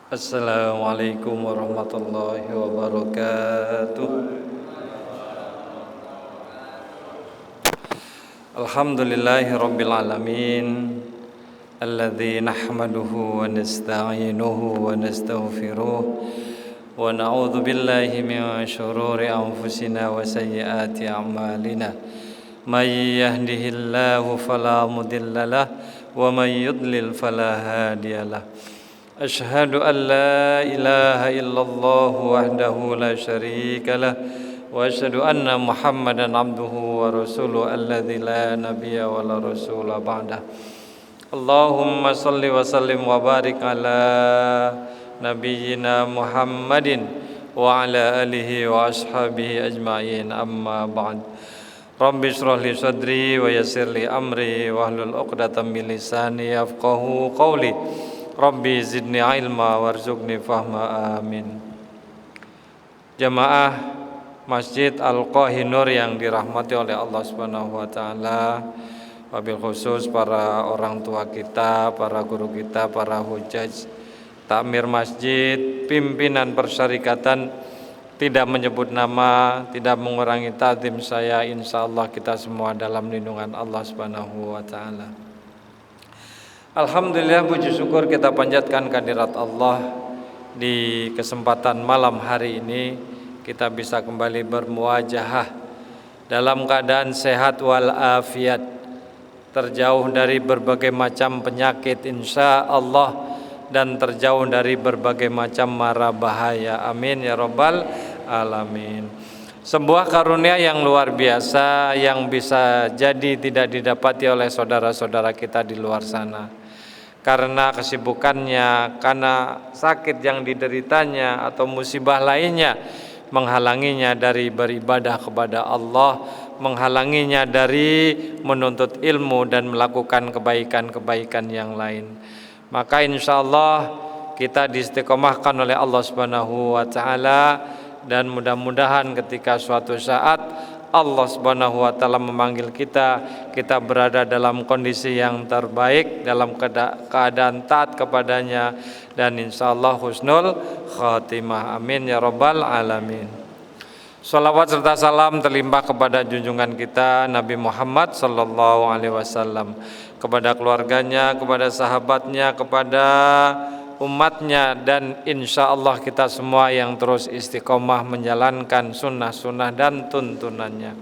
Assalamualaikum warahmatullahi wabarakatuh. Alhamdulillahi rabbil alamin, alladzi nahmaduhu wa nasta'inuhu wa nastaghfiruh wa na'udzu billahi min syururi anfusina wa sayyiati a'malina. May yahdihillahu fala mudhillalah wa may yudlil fala hadiyalah. Asyhadu an la ilaha illallah wahdahu la syarika lah wa asyhadu anna Muhammadan abduhu wa rasuluhu alladzi la nabiyya wa la rasula ba'dah. Allahumma salli wa sallim wa barik ala nabiyyina Muhammadin wa ala alihi wa ashabihi ajma'in, amma ba'd. Rabbi shrah li sadri wa yassir li amri wa hlul 'uqdatam min lisani yafqahu qawli. Rabbi zidni ilma warzuqni fahma, amin. Jamaah Masjid Al-Qahinur yang dirahmati oleh Allah Subhanahu wa taala, wabil khusus para orang tua kita, para guru kita, para hujaj, takmir masjid, pimpinan persyarikatan, tidak menyebut nama, tidak mengurangi ta'zim saya, insyaallah kita semua dalam lindungan Allah Subhanahu wa taala. Alhamdulillah, puji syukur kita panjatkan kehadirat Allah. Di kesempatan malam hari ini kita bisa kembali bermuajahah dalam keadaan sehat walafiat, terjauh dari berbagai macam penyakit insya Allah, dan terjauh dari berbagai macam mara bahaya, amin ya rabbal alamin. Sebuah karunia yang luar biasa yang bisa jadi tidak didapati oleh saudara-saudara kita di luar sana. Karena kesibukannya, karena sakit yang dideritanya atau musibah lainnya menghalanginya dari beribadah kepada Allah, menghalanginya dari menuntut ilmu dan melakukan kebaikan-kebaikan yang lain. Maka insyaallah kita diistiqomahkan oleh Allah Subhanahu wa taala, dan mudah-mudahan ketika suatu saat Allah Subhanahu wa taala memanggil kita, kita berada dalam kondisi yang terbaik, dalam keadaan taat kepadanya, dan insyaallah husnul khatimah, amin ya rabbal alamin. Salawat serta salam terlimpah kepada junjungan kita Nabi Muhammad sallallahu alaihi wasallam, kepada keluarganya, kepada sahabatnya, kepada umatnya, dan insya Allah kita semua yang terus istiqomah menjalankan sunnah-sunnah dan tuntunannya.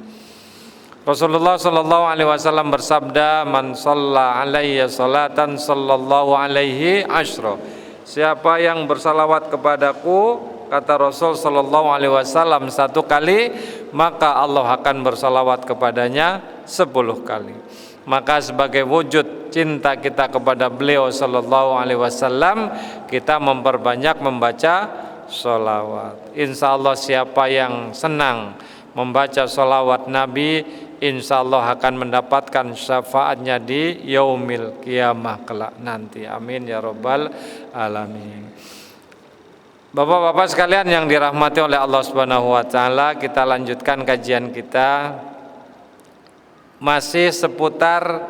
Rasulullah sallallahu alaihi wasallam bersabda, man shalla alayya salatan sallallahu alaihi asyra. Siapa yang bersalawat kepadaku, kata Rasul sallallahu alaihi wasallam, 1 kali, maka Allah akan bersalawat kepadanya 10 kali. Maka sebagai wujud cinta kita kepada beliau sallallahu alaihi wasallam, kita memperbanyak membaca sholawat. Insyaallah siapa yang senang membaca sholawat Nabi, insyaallah akan mendapatkan syafaatnya di yaumil qiyamah kelak nanti, amin ya rabbal alamin. Bapak-bapak sekalian yang dirahmati oleh Allah Subhanahu wa taala, kita lanjutkan kajian kita masih seputar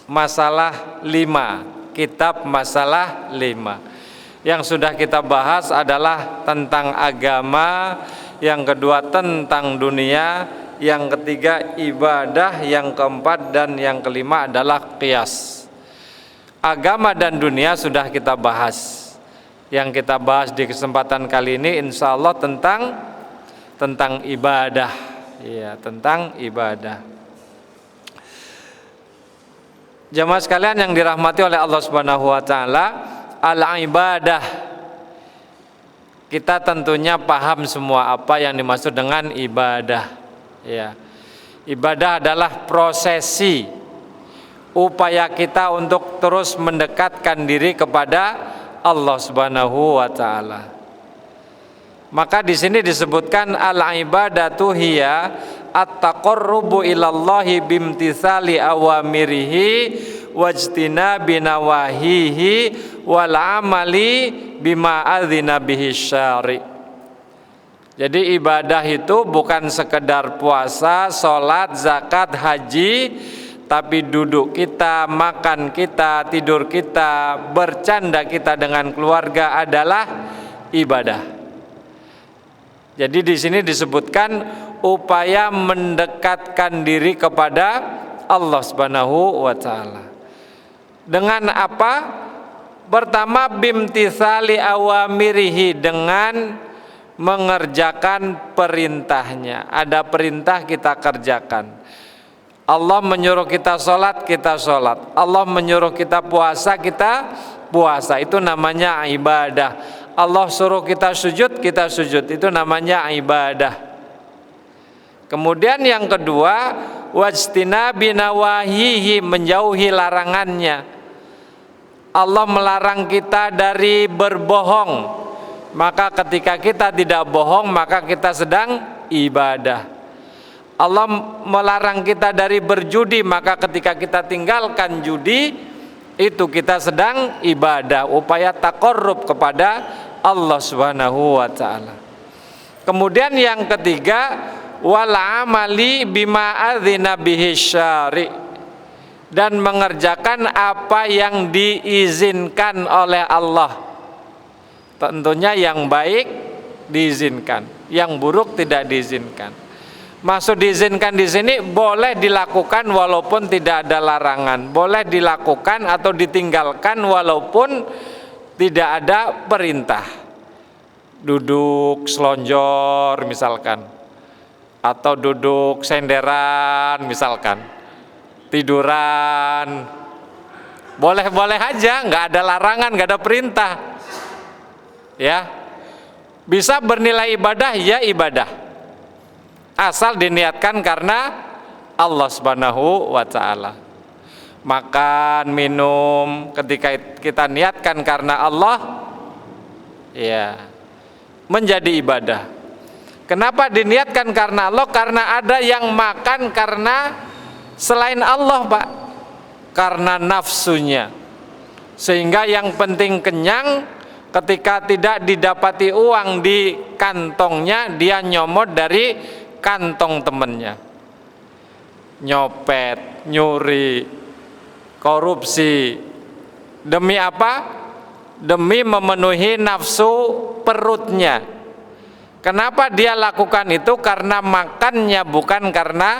masalah 5, kitab masalah 5. Yang sudah kita bahas adalah tentang agama, yang kedua tentang dunia, yang ketiga ibadah, yang keempat dan yang kelima adalah qiyas. Agama dan dunia sudah kita bahas. Yang kita bahas di kesempatan kali ini insyaallah tentang ibadah. Ya, tentang ibadah. Jamaah sekalian yang dirahmati oleh Allah Subhanahu wa taala, al-ibadah. Kita tentunya paham semua apa yang dimaksud dengan ibadah. Ya. Ibadah adalah prosesi upaya kita untuk terus mendekatkan diri kepada Allah Subhanahu wa taala. Maka di sini disebutkan al-ibadatu hiya at-taqarrubu ilallahi bimtitsali awamirihi wajtinabi nawahihi wal amali bima adzina bihi syari'. Jadi ibadah itu bukan sekedar puasa, sholat, zakat, haji, tapi duduk kita, makan kita, tidur kita, bercanda kita dengan keluarga adalah ibadah. Jadi di sini disebutkan upaya mendekatkan diri kepada Allah Subhanahu wa taala. Dengan apa? Pertama, bimtithali awamirihi, dengan mengerjakan perintahnya. Ada perintah kita kerjakan. Allah menyuruh kita sholat, kita sholat. Allah menyuruh kita puasa, kita puasa. Itu namanya ibadah. Allah suruh kita sujud, kita sujud. Itu namanya ibadah. Kemudian yang kedua, wajtinabi nawahihi, menjauhi larangannya. Allah melarang kita dari berbohong. Maka ketika kita tidak bohong, maka kita sedang ibadah. Allah melarang kita dari berjudi, maka ketika kita tinggalkan judi, itu kita sedang ibadah, upaya taqarrub kepada Allah Subhanahu wa taala. Kemudian yang ketiga, wal amali bima adzina bihi syari', dan mengerjakan apa yang diizinkan oleh Allah. Tentunya yang baik diizinkan, yang buruk tidak diizinkan. Maksud diizinkan di sini boleh dilakukan walaupun tidak ada larangan, boleh dilakukan atau ditinggalkan walaupun tidak ada perintah. Duduk selonjor misalkan, atau duduk senderan misalkan, tiduran, boleh-boleh aja, nggak ada larangan, nggak ada perintah, ya. Bisa bernilai ibadah, ya ibadah, asal diniatkan karena Allah Subhanahu wa taala. Makan, minum, ketika kita niatkan karena Allah, ya, menjadi ibadah. Kenapa diniatkan karena Allah? Karena ada yang makan karena selain Allah, Pak, karena nafsunya, sehingga yang penting kenyang. Ketika tidak didapati uang di kantongnya, dia nyomot dari kantong temannya, nyopet, nyuri, korupsi. Demi apa? Demi memenuhi nafsu perutnya. Kenapa dia lakukan itu? Karena makannya, bukan karena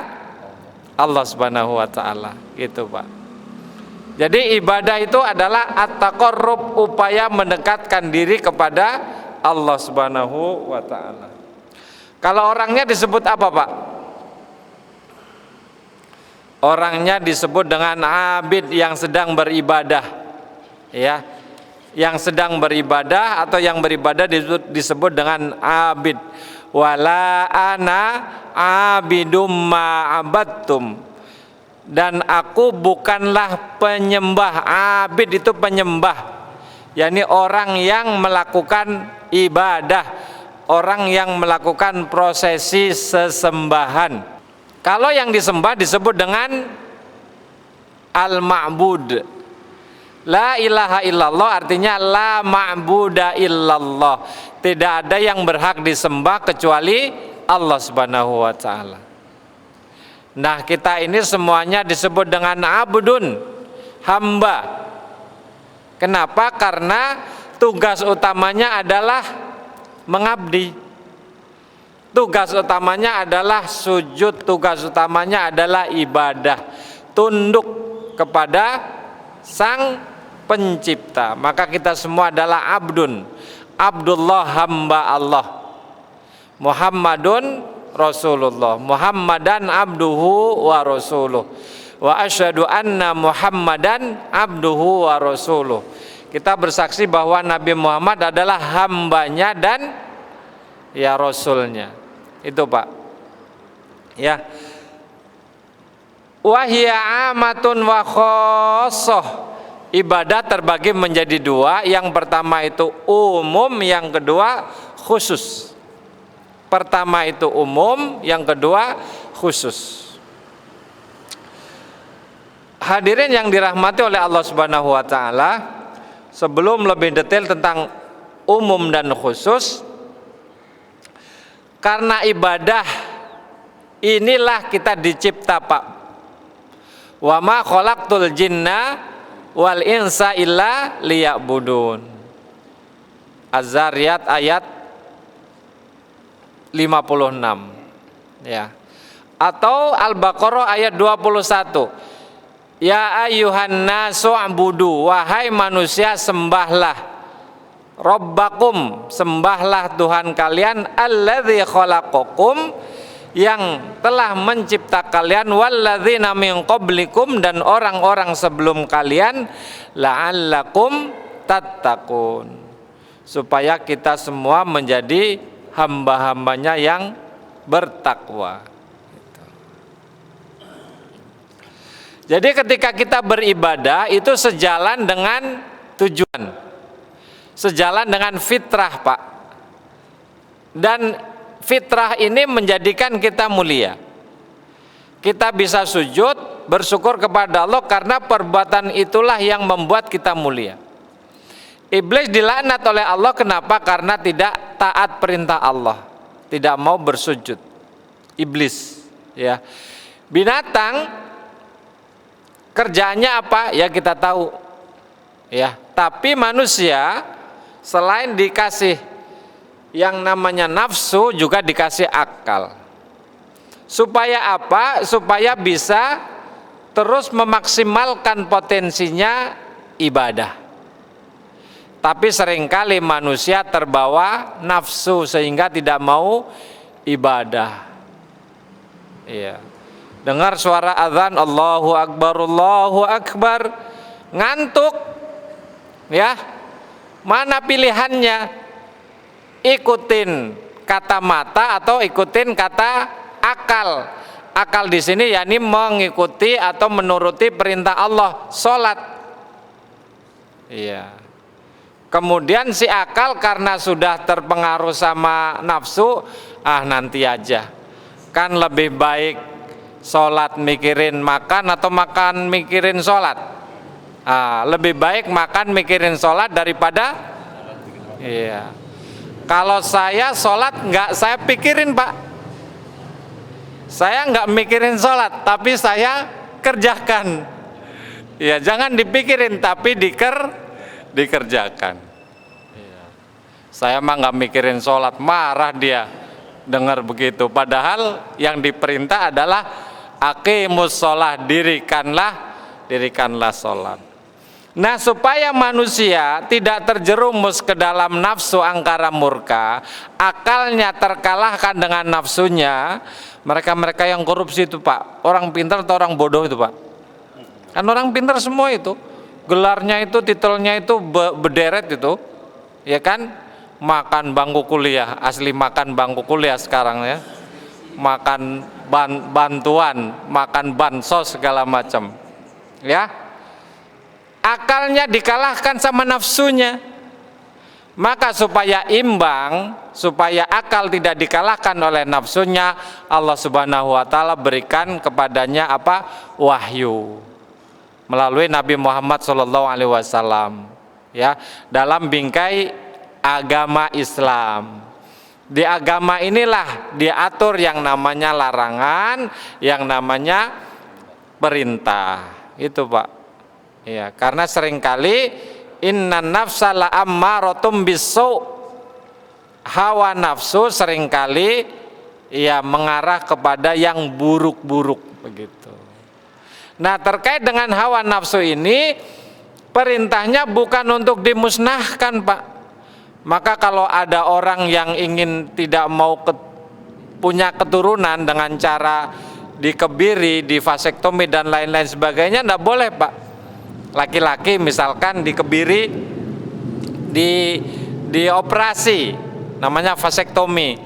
Allah Subhanahu wa taala, gitu, Pak. Jadi ibadah itu adalah at-taqarrub, upaya mendekatkan diri kepada Allah Subhanahu wa taala. Kalau orangnya disebut apa, Pak? Orangnya disebut dengan abid, yang sedang beribadah, ya. Yang sedang beribadah atau yang beribadah disebut dengan abid. Wala ana abidum ma abattum, dan aku bukanlah penyembah. Abid itu penyembah, yakni orang yang melakukan ibadah, orang yang melakukan prosesi sesembahan. Kalau yang disembah disebut dengan al-ma'bud. La ilaha illallah artinya la ma'buda illallah. Tidak ada yang berhak disembah kecuali Allah Subhanahu wa taala. Nah, kita ini semuanya disebut dengan abdun, hamba. Kenapa? Karena tugas utamanya adalah mengabdi. Tugas utamanya adalah sujud, tugas utamanya adalah ibadah, tunduk kepada Sang Pencipta. Maka kita semua adalah abdun, Abdullah, hamba Allah. Muhammadun Rasulullah, Muhammadan abduhu wa rasuluh, wa asyhadu anna Muhammadan abduhu wa rasuluh. Kita bersaksi bahwa Nabi Muhammad adalah hambanya dan ya rasulnya. Itu, Pak, ya. Wahya amatun wa khosoh. Ibadah terbagi menjadi dua. Yang pertama itu umum, yang kedua khusus. Pertama itu umum, yang kedua khusus. Hadirin yang dirahmati oleh Allah Subhanahu wa taala, sebelum lebih detail tentang umum dan khusus, karena ibadah inilah kita dicipta, Pak. Wa ma khalaqtul jinna wal insa illa liya'budun. Az-Zariyat ayat 56. Ya. Atau Al-Baqarah ayat 21. Ya ayyuhan nasu abudu, wahai manusia sembahlah Rabbakum, sembahlah Tuhan kalian, alladzi khalaqakum, yang telah mencipta kalian, walladzina min qablikum, dan orang-orang sebelum kalian, la'allakum tattaqun, supaya kita semua menjadi hamba-hambanya yang bertakwa. Jadi ketika kita beribadah itu sejalan dengan tujuan, sejalan dengan fitrah, Pak. Dan fitrah ini menjadikan kita mulia. Kita bisa sujud bersyukur kepada Allah karena perbuatan itulah yang membuat kita mulia. Iblis dilaknat oleh Allah, kenapa? Karena tidak taat perintah Allah, tidak mau bersujud. Iblis, ya. Binatang kerjaannya apa? Ya kita tahu. Ya, tapi manusia selain dikasih yang namanya nafsu juga dikasih akal. Supaya apa? Supaya bisa terus memaksimalkan potensinya ibadah. Tapi seringkali manusia terbawa nafsu sehingga tidak mau ibadah. Iya. Dengar suara azan Allahu Akbar, ngantuk, ya. Mana pilihannya? Ikutin kata mata atau ikutin kata akal? Akal di sini yakni mengikuti atau menuruti perintah Allah, sholat. Iya. Kemudian si akal karena sudah terpengaruh sama nafsu, nanti aja. Kan lebih baik sholat mikirin makan atau makan mikirin sholat. Lebih baik makan mikirin sholat daripada. Iya. Kalau saya sholat nggak saya pikirin, Pak. Saya nggak mikirin sholat, tapi saya kerjakan. Ya, jangan dipikirin tapi dikerjakan. Iya. Saya mah nggak mikirin sholat, marah dia dengar begitu. Padahal yang diperintah adalah aqimus sholah, dirikanlah sholat. Nah, supaya manusia tidak terjerumus ke dalam nafsu angkara murka, akalnya terkalahkan dengan nafsunya, mereka yang korupsi itu, Pak, orang pintar atau orang bodoh itu, Pak? Kan orang pintar semua itu, gelarnya itu, titelnya itu berderet itu, ya kan? Makan bangku kuliah, asli makan bangku kuliah sekarang ya, makan bantuan, makan bansos segala macam, ya. Akalnya dikalahkan sama nafsunya. Maka supaya imbang, supaya akal tidak dikalahkan oleh nafsunya, Allah Subhanahu wa taala berikan kepadanya apa? Wahyu. Melalui Nabi Muhammad SAW, ya, dalam bingkai agama Islam. Di agama inilah diatur yang namanya larangan, yang namanya perintah. Itu, Pak. Ya, karena seringkali innan nafsa la ammaratum bisu, hawa nafsu seringkali ya mengarah kepada yang buruk-buruk begitu. Nah, terkait dengan hawa nafsu ini perintahnya bukan untuk dimusnahkan, Pak. Maka kalau ada orang yang ingin tidak mau punya keturunan dengan cara dikebiri, divasektomi dan lain-lain sebagainya, tidak boleh, Pak. Laki-laki misalkan dikebiri, dioperasi, namanya vasektomi,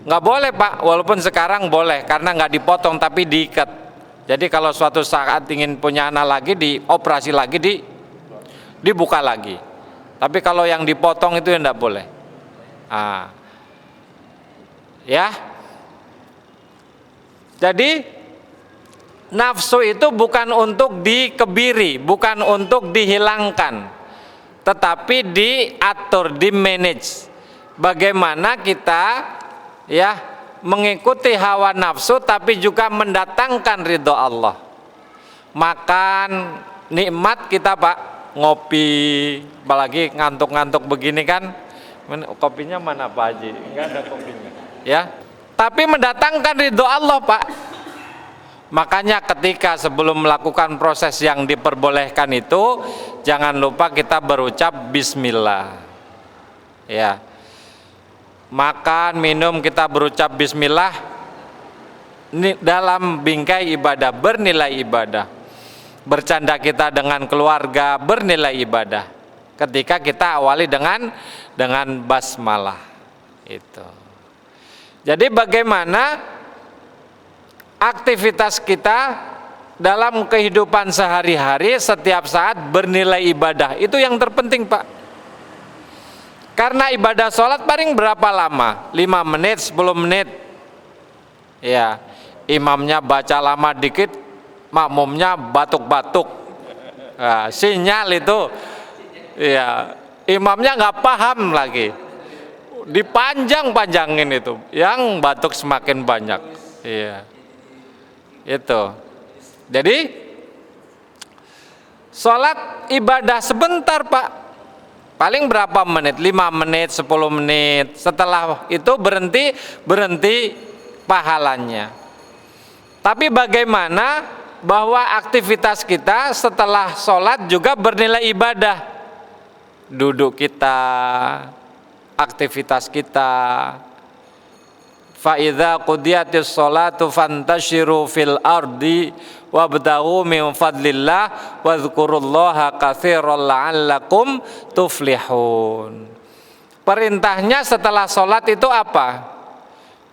nggak boleh, Pak. Walaupun sekarang boleh karena nggak dipotong tapi diikat. Jadi kalau suatu saat ingin punya anak lagi, dioperasi lagi, dibuka lagi. Tapi kalau yang dipotong itu tidak boleh. Ya. Jadi nafsu itu bukan untuk dikebiri, bukan untuk dihilangkan, tetapi diatur, dimanage. Bagaimana kita mengikuti hawa nafsu tapi juga mendatangkan ridho Allah, makan nikmat kita Pak, ngopi, apalagi ngantuk-ngantuk begini kan, kopinya mana Pak Haji? Enggak ada kopinya, ya. Tapi mendatangkan ridho Allah Pak. Makanya ketika sebelum melakukan proses yang diperbolehkan itu, jangan lupa kita berucap Bismillah. Ya, makan, minum kita berucap Bismillah. Dalam bingkai ibadah, bernilai ibadah. Bercanda kita dengan keluarga, bernilai ibadah. Ketika kita awali dengan basmalah. Itu. Jadi bagaimana aktivitas kita dalam kehidupan sehari-hari setiap saat bernilai ibadah. Itu yang terpenting Pak. Karena ibadah sholat paling berapa lama? 5 menit, 10 menit. Ya, imamnya baca lama dikit, makmumnya batuk-batuk. Nah, sinyal itu. Ya, imamnya nggak paham lagi. Dipanjang-panjangin itu, yang batuk semakin banyak. Iya, itu. Jadi sholat ibadah sebentar Pak, paling berapa menit? 5 menit, 10 menit. Setelah itu berhenti pahalanya. Tapi bagaimana bahwa aktivitas kita setelah sholat juga bernilai ibadah? Duduk kita, aktivitas kita. Fa idza qudiyatis sholatu fantashiru fil ardi wabtaghu min fadlillah wadhkurullaha katsiran la'allakum tuflihun. Perintahnya setelah sholat itu apa?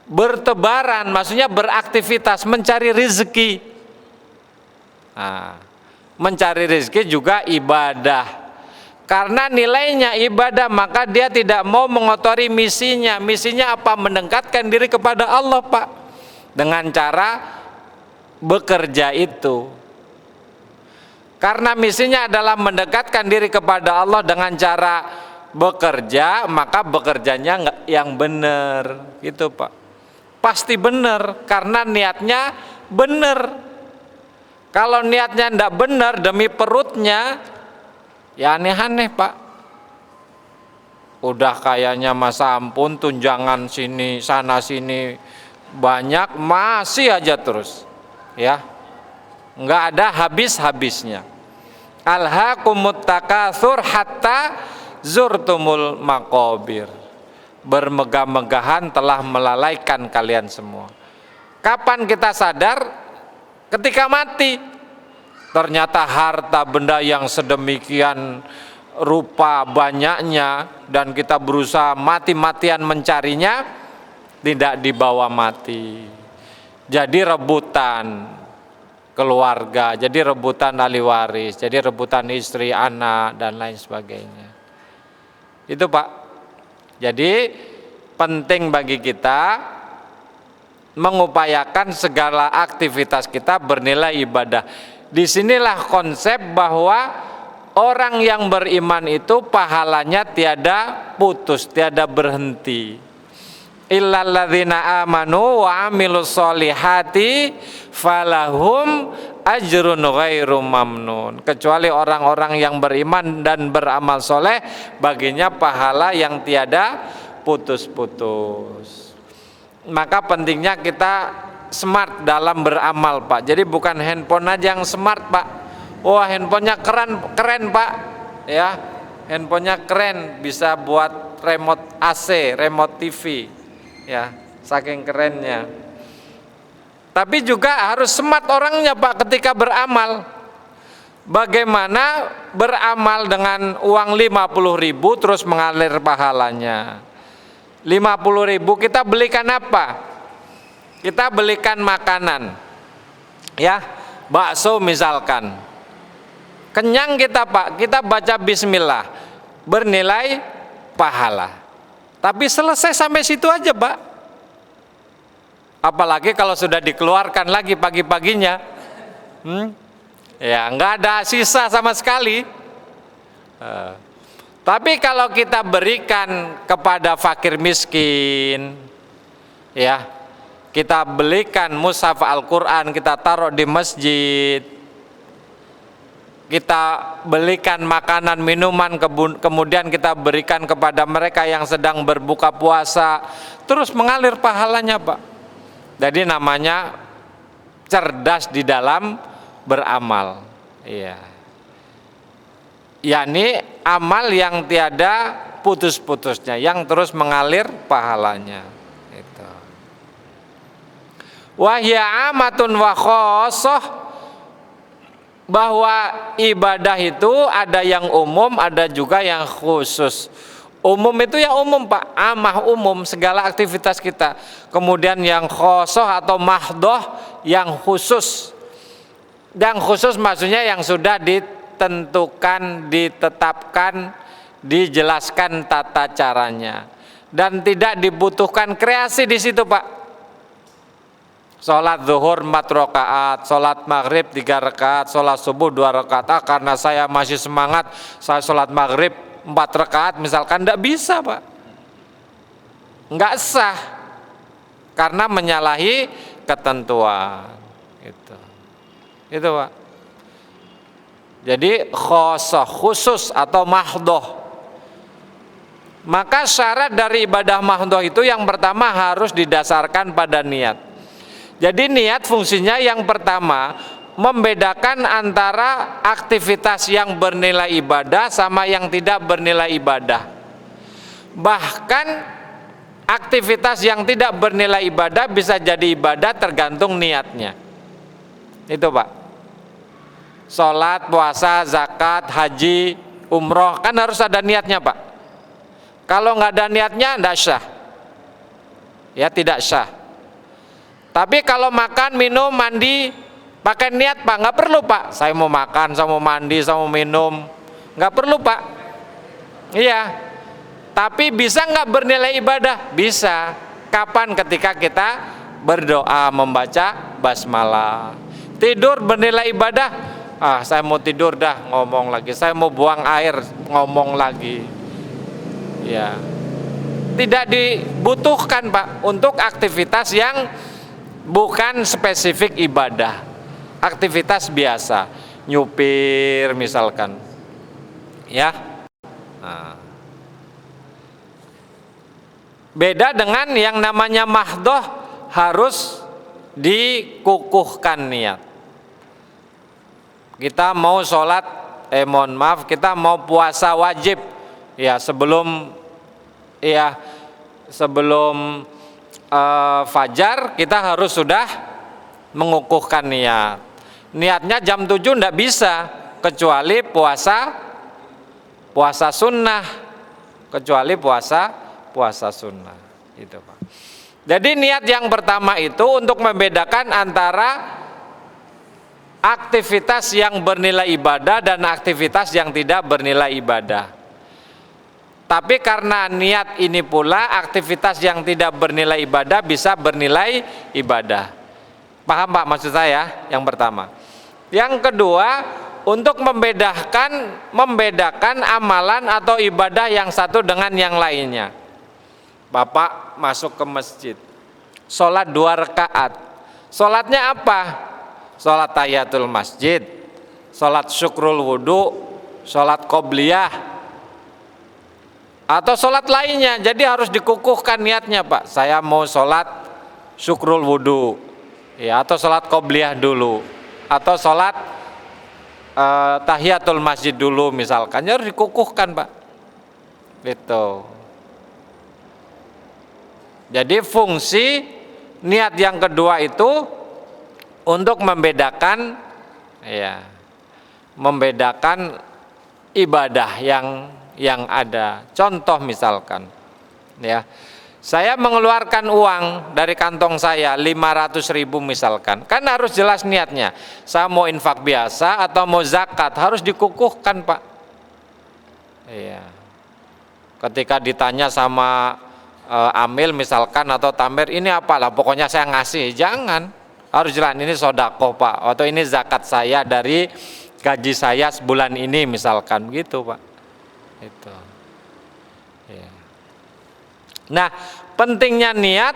Bertebaran, maksudnya beraktivitas, mencari rezeki. Nah, mencari rezeki juga ibadah. Karena nilainya ibadah, maka dia tidak mau mengotori misinya. Misinya apa? Mendekatkan diri kepada Allah Pak, dengan cara bekerja itu. Karena misinya adalah mendekatkan diri kepada Allah dengan cara bekerja, maka bekerjanya yang benar, gitu Pak. Pasti benar, karena niatnya benar. Kalau niatnya tidak benar demi perutnya, ya aneh-aneh Pak. Udah kayaknya masa ampun, tunjangan sini sana sini banyak, masih aja terus, ya, nggak ada habis-habisnya. Alhaakumut takatsur hatta zurtumul maqabir. Bermegah-megahan telah melalaikan kalian semua. Kapan kita sadar? Ketika mati. Ternyata harta benda yang sedemikian rupa banyaknya, dan kita berusaha mati-matian mencarinya, tidak dibawa mati. Jadi rebutan keluarga, jadi rebutan ahli waris, jadi rebutan istri, anak, dan lain sebagainya. Itu Pak. Jadi penting bagi kita mengupayakan segala aktivitas kita bernilai ibadah. Disinilah konsep bahwa orang yang beriman itu pahalanya tiada putus, tiada berhenti. Illal ladzina amanu wa amilus solihati falahum ajrun ghairu mamnun. Kecuali orang-orang yang beriman dan beramal soleh, baginya pahala yang tiada putus-putus. Maka pentingnya kita smart dalam beramal Pak. Jadi bukan handphone aja yang smart Pak. Wah, handphonenya keren Pak, ya, handphonenya keren, bisa buat remote AC, remote TV, ya, saking kerennya. Tapi juga harus smart orangnya Pak ketika beramal. Bagaimana beramal dengan uang 50.000 terus mengalir pahalanya? 50.000 kita belikan apa? Kita belikan makanan, ya, bakso misalkan. Kenyang kita Pak, kita baca Bismillah, bernilai pahala. Tapi selesai sampai situ aja Pak. Apalagi kalau sudah dikeluarkan lagi pagi-paginya, ya nggak ada sisa sama sekali. Tapi kalau kita berikan kepada fakir miskin, ya, kita belikan mushaf Al-Quran, kita taruh di masjid, kita belikan makanan, minuman, kemudian kita berikan kepada mereka yang sedang berbuka puasa, terus mengalir pahalanya, Pak. Jadi namanya cerdas di dalam beramal. Iya. Yakni amal yang tiada putus-putusnya, yang terus mengalir pahalanya. Itu. Wahya amatun wa khosoh, bahwa ibadah itu ada yang umum, ada juga yang khusus. Umum itu ya umum, Pak, amah umum, segala aktivitas kita. Kemudian yang khosoh atau mahdoh, yang khusus. Yang khusus maksudnya yang sudah ditentukan, ditetapkan, dijelaskan tata caranya, dan tidak dibutuhkan kreasi di situ, Pak. Sholat zuhur 4 rakaat, sholat maghrib 3 rakaat, sholat subuh 2 rakaat. Karena saya masih semangat, saya sholat maghrib 4 rakaat misalkan, tidak bisa, Pak. Nggak sah, karena menyalahi ketentuan. Itu, Pak. Jadi khosoh, khusus atau mahdoh. Maka syarat dari ibadah mahdoh itu yang pertama harus didasarkan pada niat. Jadi niat fungsinya yang pertama membedakan antara aktivitas yang bernilai ibadah sama yang tidak bernilai ibadah. Bahkan aktivitas yang tidak bernilai ibadah bisa jadi ibadah tergantung niatnya. Itu, Pak. Sholat, puasa, zakat, haji, umroh, kan harus ada niatnya, Pak. Kalau nggak ada niatnya, tidak sah. Ya, tidak sah. Tapi kalau makan, minum, mandi pakai niat, Pak, nggak perlu, Pak. Saya mau makan, saya mau mandi, saya mau minum, nggak perlu, Pak. Iya. Tapi bisa nggak bernilai ibadah? Bisa. Kapan? Ketika kita berdoa, membaca basmalah. Tidur bernilai ibadah? Saya mau tidur dah, ngomong lagi. Saya mau buang air, ngomong lagi. Ya. Tidak dibutuhkan, Pak, untuk aktivitas yang bukan spesifik ibadah, aktivitas biasa, nyupir misalkan, ya. Nah. Beda dengan yang namanya mahdoh, harus dikukuhkan niat. Kita mau sholat, kita mau puasa wajib, ya sebelum fajar kita harus sudah mengukuhkan niat. Niatnya jam 7 tidak bisa, kecuali puasa sunnah, puasa sunnah. Itu, Pak. Jadi niat yang pertama itu untuk membedakan antara aktivitas yang bernilai ibadah dan aktivitas yang tidak bernilai ibadah. Tapi karena niat ini pula aktivitas yang tidak bernilai ibadah bisa bernilai ibadah. Paham, Pak, maksud saya? Yang pertama. Yang kedua, untuk membedakan amalan atau ibadah yang satu dengan yang lainnya. Bapak masuk ke masjid, sholat 2 rakaat. Sholatnya apa? Sholat tahiyatul masjid, sholat syukrul wudu, sholat qobliyah, atau sholat lainnya. Jadi harus dikukuhkan niatnya, Pak. Saya mau sholat syukrul wudu, ya, atau sholat qobliyah dulu, atau sholat tahiyatul masjid dulu misalkan. Harus dikukuhkan, Pak. Gitu. Jadi fungsi niat yang kedua itu untuk membedakan ibadah yang ada. Contoh misalkan, ya, saya mengeluarkan uang dari kantong saya 500.000 misalkan, kan harus jelas niatnya. Saya mau infak biasa atau mau zakat, harus dikukuhkan, Pak. Iya. Ketika ditanya sama amil misalkan atau tamir, ini apalah, pokoknya saya ngasih, jangan. Harus jelas ini sedekah, Pak, atau ini zakat saya dari gaji saya sebulan ini misalkan, gitu, Pak. Itu. Ya. Nah, pentingnya niat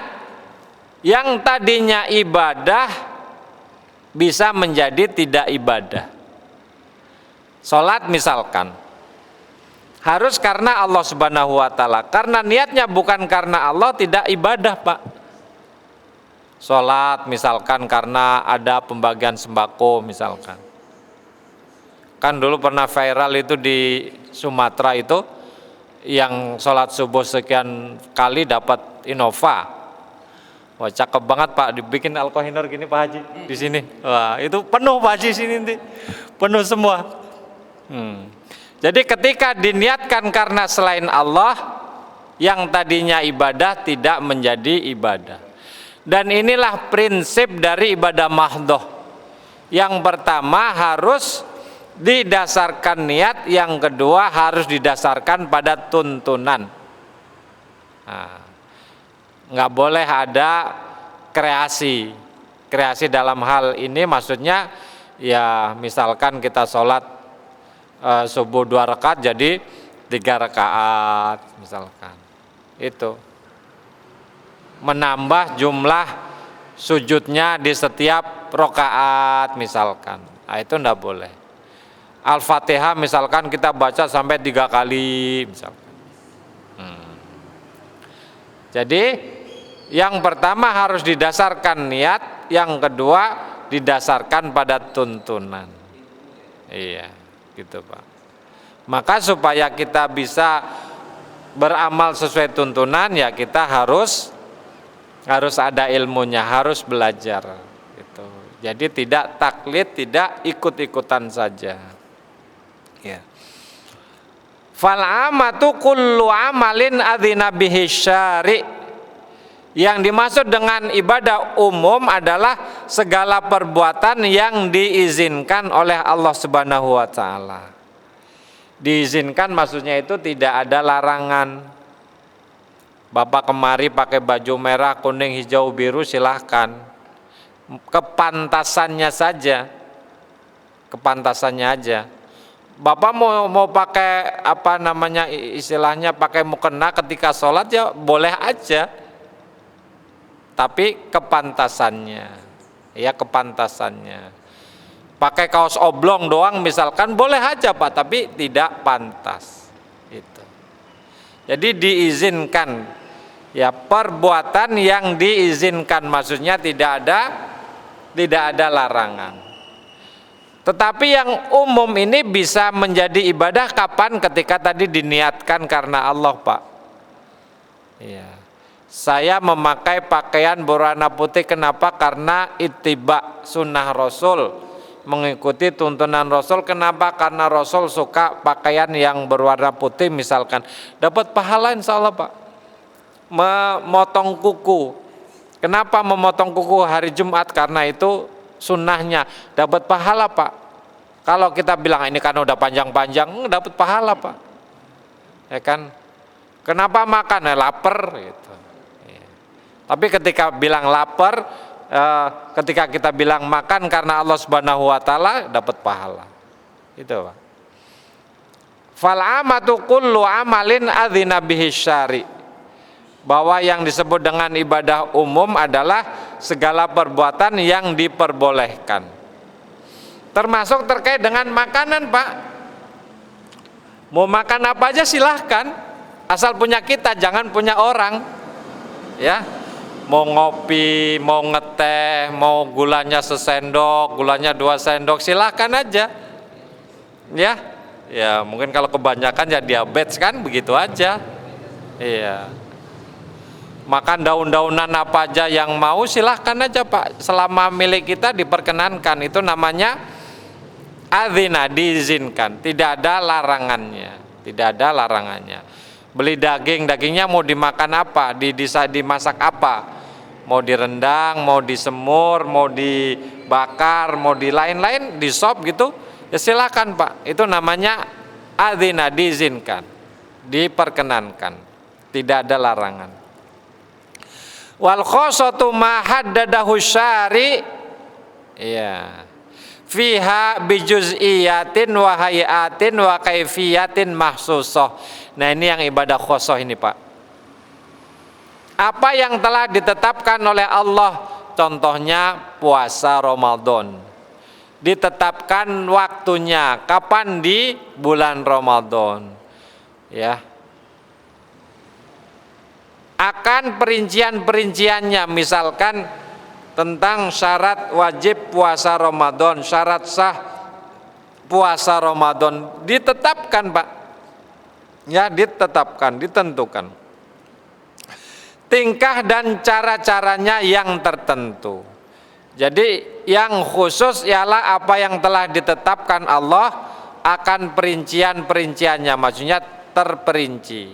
yang tadinya ibadah bisa menjadi tidak ibadah. Sholat misalkan harus karena Allah Subhanahu wa taala. Karena niatnya bukan karena Allah, tidak ibadah, Pak. Sholat misalkan karena ada pembagian sembako misalkan. Kan dulu pernah viral itu di Sumatera itu, yang sholat subuh sekian kali dapat Innova. Wah, cakep banget, Pak, dibikin Al-Kohiner gini Pak Haji di sini. Wah, itu penuh Pak Haji sini nanti. Penuh semua. Jadi ketika diniatkan karena selain Allah, yang tadinya ibadah tidak menjadi ibadah. Dan inilah prinsip dari ibadah mahdhah. Yang pertama harus didasarkan niat, yang kedua harus didasarkan pada tuntunan. Nah, nggak boleh ada kreasi. Kreasi dalam hal ini maksudnya ya misalkan kita sholat subuh 2 rakaat jadi 3 rakaat misalkan. Itu menambah jumlah sujudnya di setiap rakaat misalkan. Nah, itu enggak boleh. Al-Fatihah misalkan kita baca sampai 3 kali misalkan. Jadi yang pertama harus didasarkan niat, yang kedua didasarkan pada tuntunan. Iya, gitu Pak. Maka supaya kita bisa beramal sesuai tuntunan, ya kita harus ada ilmunya, harus belajar. Gitu. Jadi tidak taklid, tidak ikut-ikutan saja. Ya. Fal amatu kullu amalin adzina bihi syari'. Yang dimaksud dengan ibadah umum adalah segala perbuatan yang diizinkan oleh Allah Subhanahu wa taala. Diizinkan maksudnya itu tidak ada larangan. Bapak kemari pakai baju merah, kuning, hijau, biru silahkan. Kepantasannya saja. Kepantasannya aja. Bapak mau pakai apa namanya istilahnya pakai mukena ketika sholat ya boleh aja, tapi kepantasannya, ya kepantasannya. Pakai kaos oblong doang misalkan boleh aja Pak, tapi tidak pantas. Itu. Jadi diizinkan, ya perbuatan yang diizinkan maksudnya tidak ada larangan. Tetapi yang umum ini bisa menjadi ibadah kapan? Ketika tadi diniatkan karena Allah, Pak. Ya. Saya memakai pakaian berwarna putih kenapa? Karena ittiba sunnah Rasul, mengikuti tuntunan Rasul. Kenapa? Karena Rasul suka pakaian yang berwarna putih misalkan. Dapat pahala insya Allah, Pak. Memotong kuku. Kenapa memotong kuku hari Jumat? Karena itu sunnahnya, dapat pahala Pak. Kalau kita bilang ini kan udah panjang-panjang, dapat pahala Pak. Ya kan? Kenapa makan? Lapar gitu. Ya. Tapi ketika bilang lapar, ketika kita bilang makan karena Allah Subhanahu wa taala, dapat pahala. Itu Pak. Fal amatu kullu amalin adzina bihi syari'. Bahwa yang disebut dengan ibadah umum adalah segala perbuatan yang diperbolehkan. Termasuk terkait dengan makanan Pak. Mau makan apa aja silahkan, asal punya kita, jangan punya orang. Ya, mau ngopi, mau ngeteh, mau gulanya sesendok, gulanya 2 sendok, silahkan aja. Ya mungkin kalau kebanyakan ya diabetes kan, begitu aja. Iya. Makan daun-daunan apa aja yang mau silahkan aja Pak, selama milik kita diperkenankan. Itu namanya adzina, diizinkan, tidak ada larangannya, tidak ada larangannya. Beli daging, dagingnya mau dimakan apa, dimasak apa, mau direndang, mau disemur, mau dibakar, mau di lain-lain, di sop gitu, ya silahkan Pak. Itu namanya adzina, diizinkan, diperkenankan, tidak ada larangan. Wal khosatu ma haddadahu syari', ya fiha bijuz'iyatin wa hayatin wa kaifiyatin mahsusah. Nah ini yang ibadah khosoh ini Pak. Apa yang telah ditetapkan oleh Allah, contohnya puasa Ramadan. ditetapkan waktunya kapan di bulan Ramadan. Ya. Akan perincian-perinciannya, misalkan tentang syarat wajib puasa Ramadan, syarat sah puasa Ramadan ditetapkan, Pak. Ya, ditetapkan, ditentukan. Tingkah dan cara-caranya yang tertentu. Jadi yang khusus ialah apa yang telah ditetapkan Allah, akan perincian-perinciannya, maksudnya terperinci.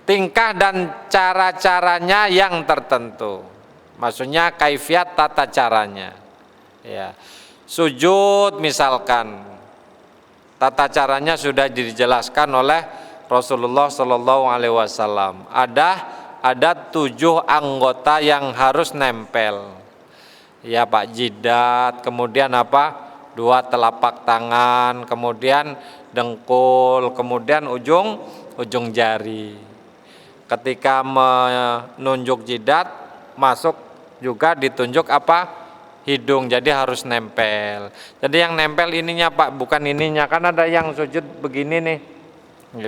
Tingkah dan cara-caranya yang tertentu, maksudnya kaifiat tata caranya. Ya. Sujud misalkan, tata caranya sudah dijelaskan oleh Rasulullah Shallallahu Alaihi Wasallam. Ada 7 anggota yang harus nempel. Ya Pak, jidat, kemudian apa? 2 telapak tangan, kemudian dengkul, kemudian ujung jari. Ketika menunjuk jidat, masuk juga ditunjuk apa? Hidung, jadi harus nempel. Jadi yang nempel ininya Pak, bukan ininya, kan ada yang sujud begini nih,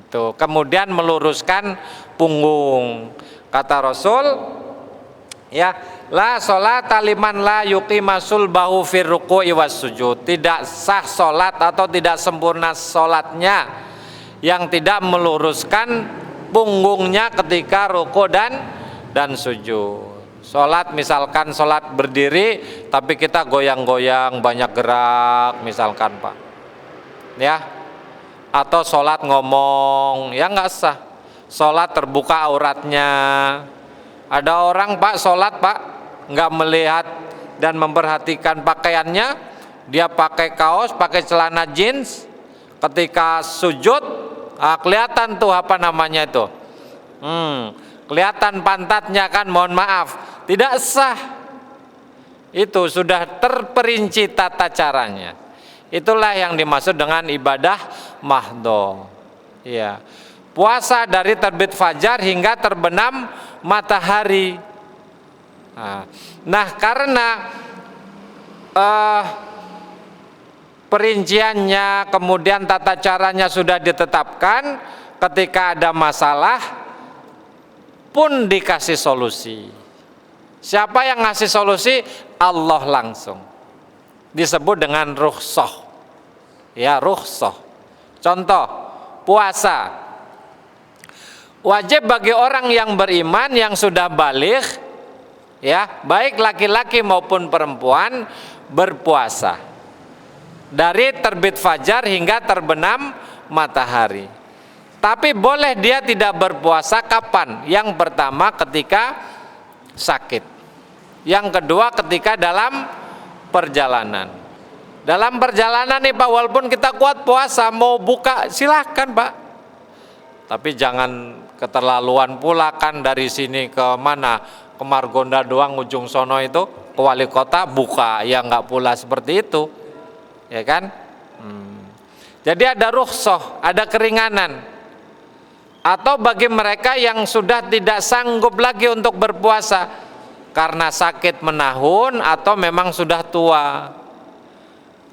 gitu. Kemudian meluruskan punggung. Kata Rasul, ya, la sholat liman la yuqimasul bahu fir ruku'i was sujud. Tidak sah sholat atau tidak sempurna sholatnya yang tidak meluruskan punggungnya ketika ruku dan sujud. Sholat misalkan sholat berdiri tapi kita goyang-goyang, banyak gerak misalkan Pak, ya, atau sholat ngomong, ya nggak sah. Sholat terbuka auratnya. Ada orang Pak sholat Pak nggak melihat dan memperhatikan pakaiannya, dia pakai kaos, pakai celana jeans, ketika sujud kelihatan tuh apa namanya itu, kelihatan pantatnya kan, mohon maaf, tidak sah. Itu sudah terperinci tata caranya. Itulah yang dimaksud dengan ibadah mahdho. Ya. Puasa dari terbit fajar hingga terbenam matahari. Nah, karena perinciannya kemudian tata caranya sudah ditetapkan, ketika ada masalah pun dikasih solusi. Siapa yang ngasih solusi? Allah langsung. Disebut dengan rukhsah. Ya, rukhsah. Contoh, puasa. Wajib bagi orang yang beriman yang sudah baligh, ya, baik laki-laki maupun perempuan, berpuasa dari terbit fajar hingga terbenam matahari. Tapi boleh dia tidak berpuasa kapan? Yang pertama ketika sakit. Yang kedua ketika dalam perjalanan. Dalam perjalanan nih Pak, walaupun kita kuat puasa, mau buka silahkan Pak. Tapi jangan keterlaluan pula, kan dari sini ke mana? Ke Margonda doang, ujung sono itu, ke wali kota buka, ya nggak pula seperti itu. Ya kan? Jadi ada rukhsah, ada keringanan. Atau bagi mereka yang sudah tidak sanggup lagi untuk berpuasa karena sakit menahun atau memang sudah tua.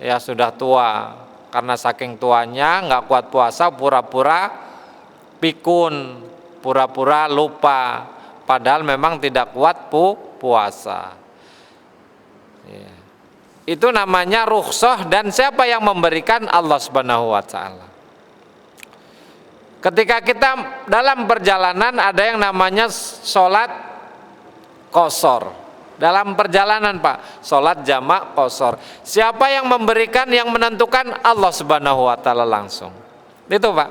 Ya sudah tua, karena saking tuanya nggak kuat puasa, pura-pura pikun, pura-pura lupa, padahal memang tidak kuat puasa. Ya. Itu namanya rukhsah, dan siapa yang memberikan? Allah Subhanahu wa taala. Ketika kita dalam perjalanan ada yang namanya sholat qashar. Dalam perjalanan Pak, sholat jamak qashar. Siapa yang memberikan, yang menentukan? Allah Subhanahu wa taala langsung. Itu Pak.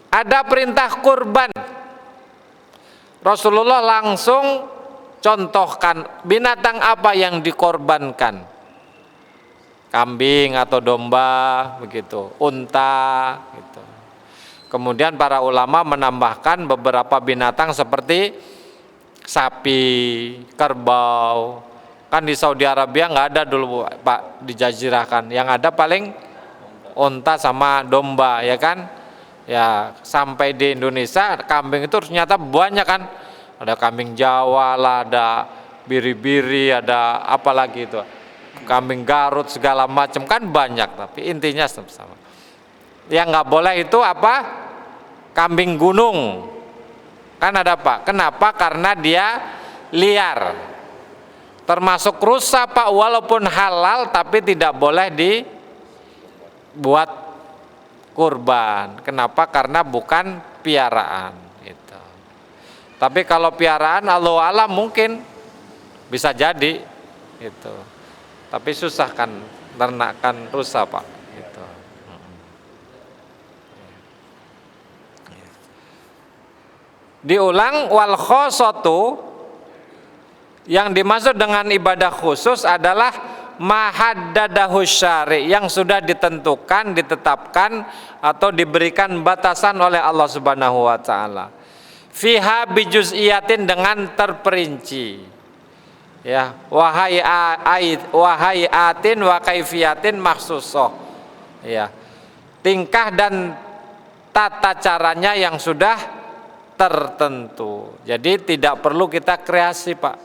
Ada perintah kurban. Rasulullah langsung contohkan binatang apa yang dikorbankan. Kambing atau domba, begitu, unta, gitu. Kemudian para ulama menambahkan beberapa binatang seperti sapi, kerbau. Kan di Saudi Arabia nggak ada dulu Pak, di Jazirah kan. Yang ada paling unta sama domba, ya kan? Ya, sampai di Indonesia kambing itu ternyata banyak kan. Ada kambing Jawa lah, ada biri-biri, ada apa lagi itu. kambing Garut segala macam kan banyak, tapi intinya sama. Yang nggak boleh itu apa? Kambing gunung. Kan ada Pak. Kenapa? Karena dia liar. Termasuk rusa Pak, walaupun halal tapi tidak boleh dibuat kurban. Kenapa? Karena bukan piaraan gitu. Tapi kalau piaraan Allahu a'lam mungkin bisa jadi gitu. Tapi susah kan ternakan rusa Pak gitu. Diulang, wal khosotu, yang dimaksud dengan ibadah khusus adalah mahaddadahu syari, yang sudah ditentukan, ditetapkan atau diberikan batasan oleh Allah Subhanahu wa taala. Fiha bijuz'iyatin, dengan terperinci. Ya, wahai atin wa kaifiyatin makhsusoh. Ya. Tingkah dan tata caranya yang sudah tertentu. Jadi tidak perlu kita kreasi Pak.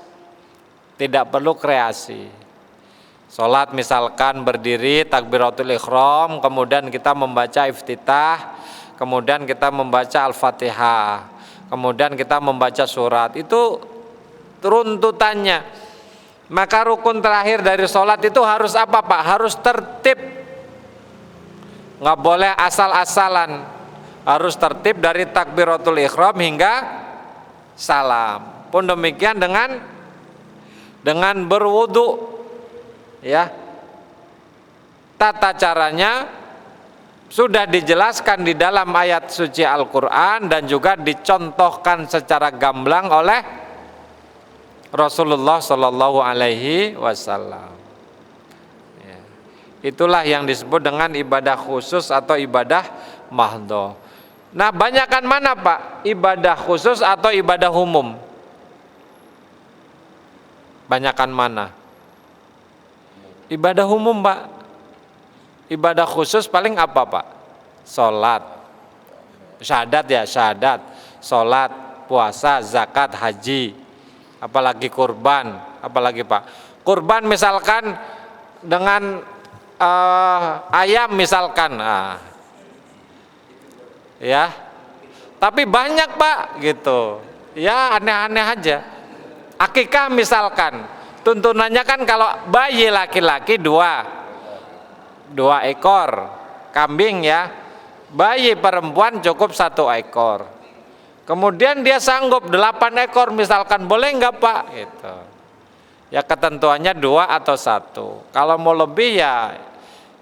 Tidak perlu kreasi. Salat misalkan berdiri takbiratul ihram, kemudian kita membaca iftitah, kemudian kita membaca Al-Fatihah, kemudian kita membaca surat. Itu runtutannya. Maka rukun terakhir dari salat itu harus apa Pak? Harus tertib. Nggak boleh asal-asalan. Harus tertib dari takbiratul ihram hingga salam. Pun demikian dengan berwudu, ya. Tata caranya sudah dijelaskan di dalam ayat suci Al-Qur'an dan juga dicontohkan secara gamblang oleh Rasulullah Shallallahu Alaihi Wasallam. Ya. Itulah yang disebut dengan ibadah khusus atau ibadah mahdhah. Nah, banyakan mana Pak? Ibadah khusus atau ibadah umum? Banyakan mana? Ibadah umum Pak. Ibadah khusus paling apa Pak? Sholat, syahadat ya, syahadat, sholat, puasa, zakat, haji, apalagi kurban, apalagi Pak? Kurban misalkan dengan ayam misalkan, ya, tapi banyak Pak gitu, ya aneh-aneh aja. Akikah misalkan, tuntunannya kan kalau bayi laki-laki dua ekor kambing ya, bayi perempuan cukup 1 ekor. Kemudian dia sanggup 8 ekor misalkan, boleh nggak Pak? Gitu. Ya ketentuannya 2 atau 1. Kalau mau lebih ya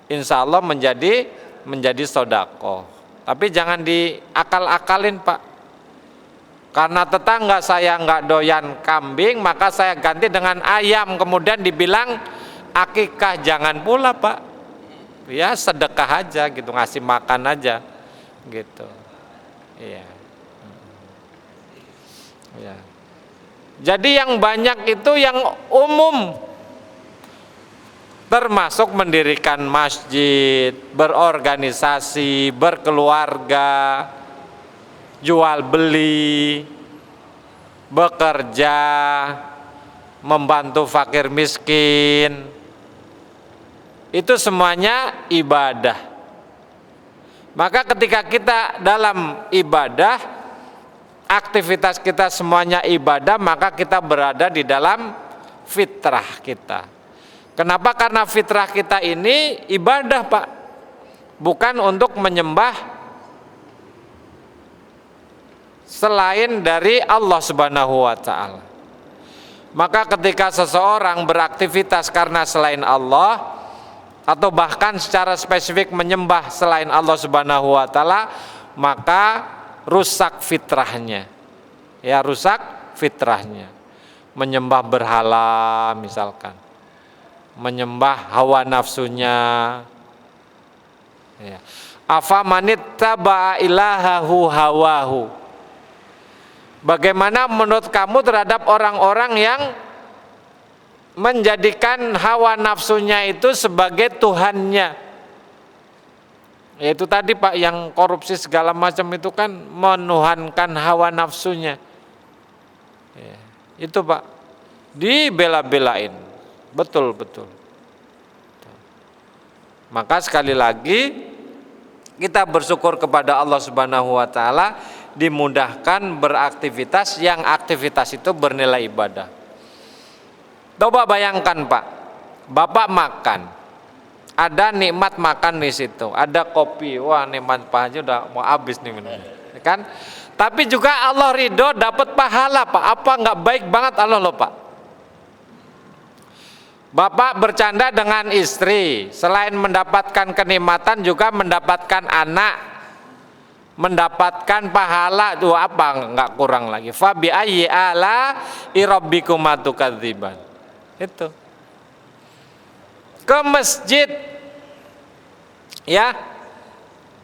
insya Allah menjadi sodako. Tapi jangan diakal-akalin Pak. Karena tetangga saya nggak doyan kambing, maka saya ganti dengan ayam. Kemudian dibilang akikah, jangan pula Pak. Ya sedekah aja gitu, ngasih makan aja gitu. Iya. Ya. Jadi yang banyak itu yang umum. Termasuk mendirikan masjid, berorganisasi, berkeluarga, jual beli, bekerja, membantu fakir miskin. Itu semuanya ibadah. Maka ketika kita dalam ibadah, aktivitas kita semuanya ibadah, maka kita berada di dalam fitrah kita. Kenapa? Karena fitrah kita ini ibadah Pak, bukan untuk menyembah selain dari Allah Subhanahu wa taala. Maka ketika seseorang beraktivitas karena selain Allah, atau bahkan secara spesifik menyembah selain Allah Subhanahu wa taala, maka rusak fitrahnya. Ya, rusak fitrahnya. Menyembah berhala misalkan, menyembah hawa nafsunya. Ya. Afamanittaba'a ilahahu hawahu. Bagaimana menurut kamu terhadap orang-orang yang menjadikan hawa nafsunya itu sebagai Tuhannya? Yaitu tadi Pak, yang korupsi segala macam itu kan menuhankan hawa nafsunya. Ya. Itu Pak, dibela-belain. Betul. Maka sekali lagi kita bersyukur kepada Allah Subhanahu wa taala dimudahkan beraktivitas yang aktivitas itu bernilai ibadah. Coba bayangkan Pak, Bapak makan, ada nikmat makan di situ, ada kopi, wah nikmat Pak aja udah mau habis nih minumnya, kan? Tapi juga Allah ridho dapat pahala Pak, apa nggak baik banget Allah loh Pak. Bapak bercanda dengan istri, selain mendapatkan kenikmatan juga mendapatkan anak, mendapatkan pahala, tuh apa nggak kurang lagi. Fa bi ayyi ala rabbikuma tukadziban. Itu. Ke masjid. Ya.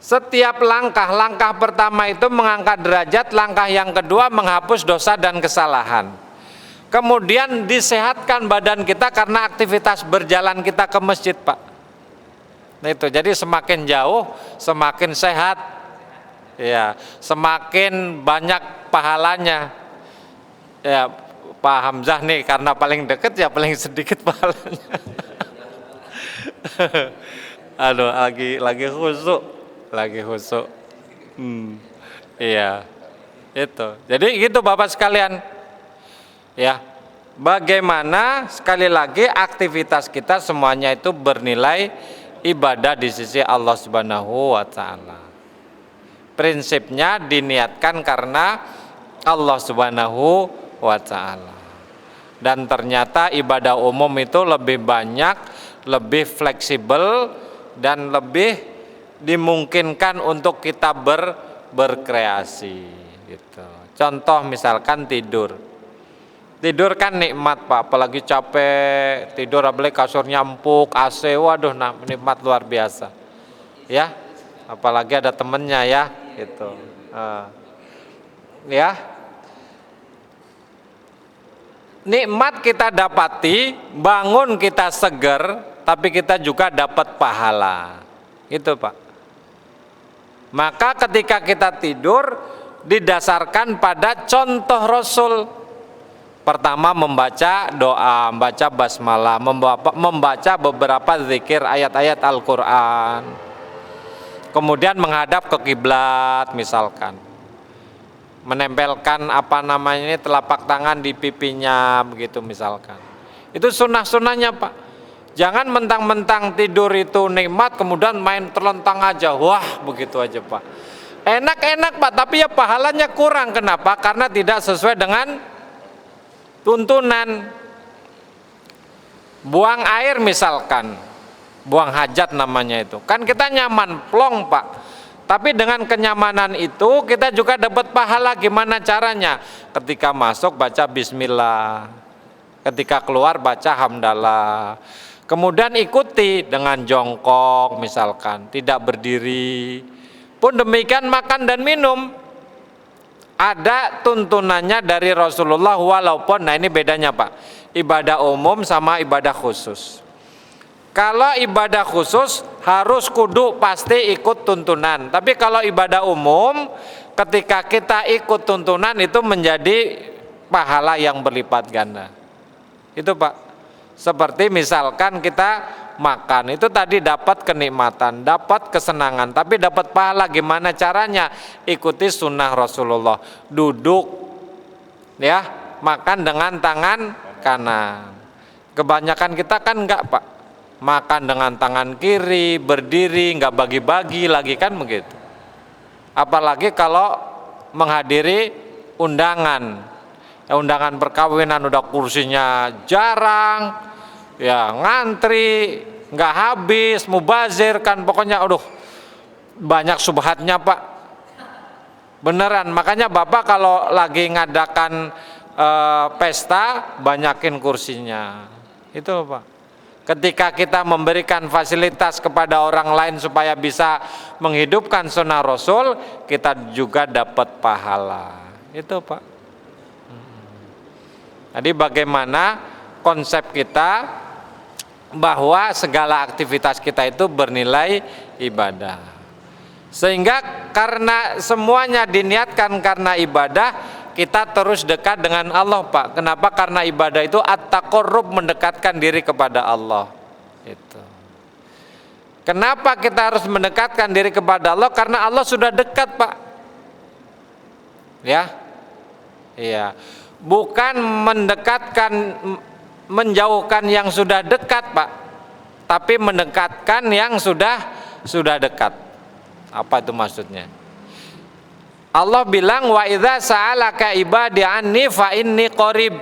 Setiap langkah pertama itu mengangkat derajat, langkah yang kedua menghapus dosa dan kesalahan. Kemudian disehatkan badan kita karena aktivitas berjalan kita ke masjid Pak. Nah itu, jadi semakin jauh semakin sehat, ya, semakin banyak pahalanya. Ya Pak Hamzah nih karena paling deket ya paling sedikit pahalanya. Aduh, lagi khusyuk. Iya, itu. Jadi gitu Bapak sekalian. Ya, bagaimana sekali lagi aktivitas kita semuanya itu bernilai ibadah di sisi Allah Subhanahu wa taala. Prinsipnya diniatkan karena Allah Subhanahu wa taala. Dan ternyata ibadah umum itu lebih banyak, lebih fleksibel dan lebih dimungkinkan untuk kita berkreasi gitu. Contoh misalkan tidur kan nikmat Pak, apalagi capek tidur, apalagi kasurnya empuk, AC, waduh, nah nikmat luar biasa ya, apalagi ada temennya ya gitu. Ya, nikmat kita dapati, bangun kita seger, tapi kita juga dapat pahala itu Pak. Maka ketika kita tidur didasarkan pada contoh Rasul. Pertama membaca doa, membaca basmalah, membaca beberapa zikir ayat-ayat Al-Quran. Kemudian menghadap ke kiblat misalkan. Menempelkan telapak tangan di pipinya begitu misalkan. Itu sunnah-sunnahnya Pak. Jangan mentang-mentang tidur itu nikmat kemudian main terlentang aja. Wah begitu aja Pak. Enak-enak Pak, tapi ya pahalanya kurang. Kenapa? Karena tidak sesuai dengan tuntunan. Buang air misalkan, buang hajat namanya itu, kan kita nyaman plong Pak, tapi dengan kenyamanan itu kita juga dapat pahala. Gimana caranya? Ketika masuk baca bismillah, ketika keluar baca hamdalah, kemudian ikuti dengan jongkok misalkan, tidak berdiri. Pun demikian makan dan minum ada tuntunannya dari Rasulullah, walaupun nah ini bedanya Pak, ibadah umum sama ibadah khusus. Kalau ibadah khusus harus kudu pasti ikut tuntunan, tapi kalau ibadah umum ketika kita ikut tuntunan itu menjadi pahala yang berlipat ganda. Itu Pak, seperti misalkan kita makan itu tadi dapat kenikmatan, dapat kesenangan, tapi dapat pahala. Gimana caranya? Ikuti sunnah Rasulullah. Duduk ya, makan dengan tangan kanan. Kebanyakan kita kan enggak Pak, makan dengan tangan kiri, berdiri, enggak bagi-bagi lagi kan begitu. Apalagi kalau menghadiri undangan, undangan perkawinan udah kursinya jarang, ya ngantri, nggak habis, mubazir kan pokoknya, aduh banyak subhatnya Pak, beneran. Makanya Bapak kalau lagi ngadakan pesta banyakin kursinya itu Pak. Ketika kita memberikan fasilitas kepada orang lain supaya bisa menghidupkan sunnah Rasul, kita juga dapat pahala itu Pak. Jadi bagaimana konsep kita bahwa segala aktivitas kita itu bernilai ibadah. Sehingga karena semuanya diniatkan karena ibadah, kita terus dekat dengan Allah Pak. Kenapa? Karena ibadah itu at-taqarrub, mendekatkan diri kepada Allah. Itu. Kenapa kita harus mendekatkan diri kepada Allah? Karena Allah sudah dekat, Pak. Ya. Iya. Bukan menjauhkan yang sudah dekat, Pak. Tapi mendekatkan yang sudah dekat. Apa itu maksudnya? Allah bilang wa idza sa'alaka ibadi anni fa inni qarib.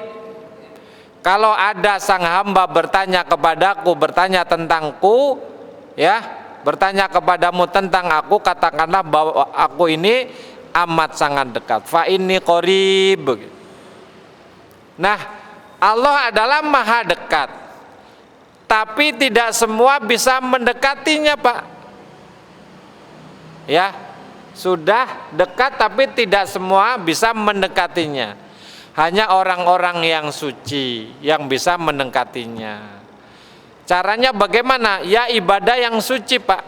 Kalau ada sang hamba bertanya kepadaku, bertanya tentangku, ya, bertanya kepadamu tentang aku, katakanlah bahwa aku ini amat sangat dekat. Fa inni qarib. Nah, Allah adalah maha dekat. Tapi tidak semua bisa mendekatinya, Pak. Ya, sudah dekat tapi tidak semua bisa mendekatinya. Hanya orang-orang yang suci yang bisa mendekatinya. Caranya bagaimana? Ya ibadah yang suci, Pak.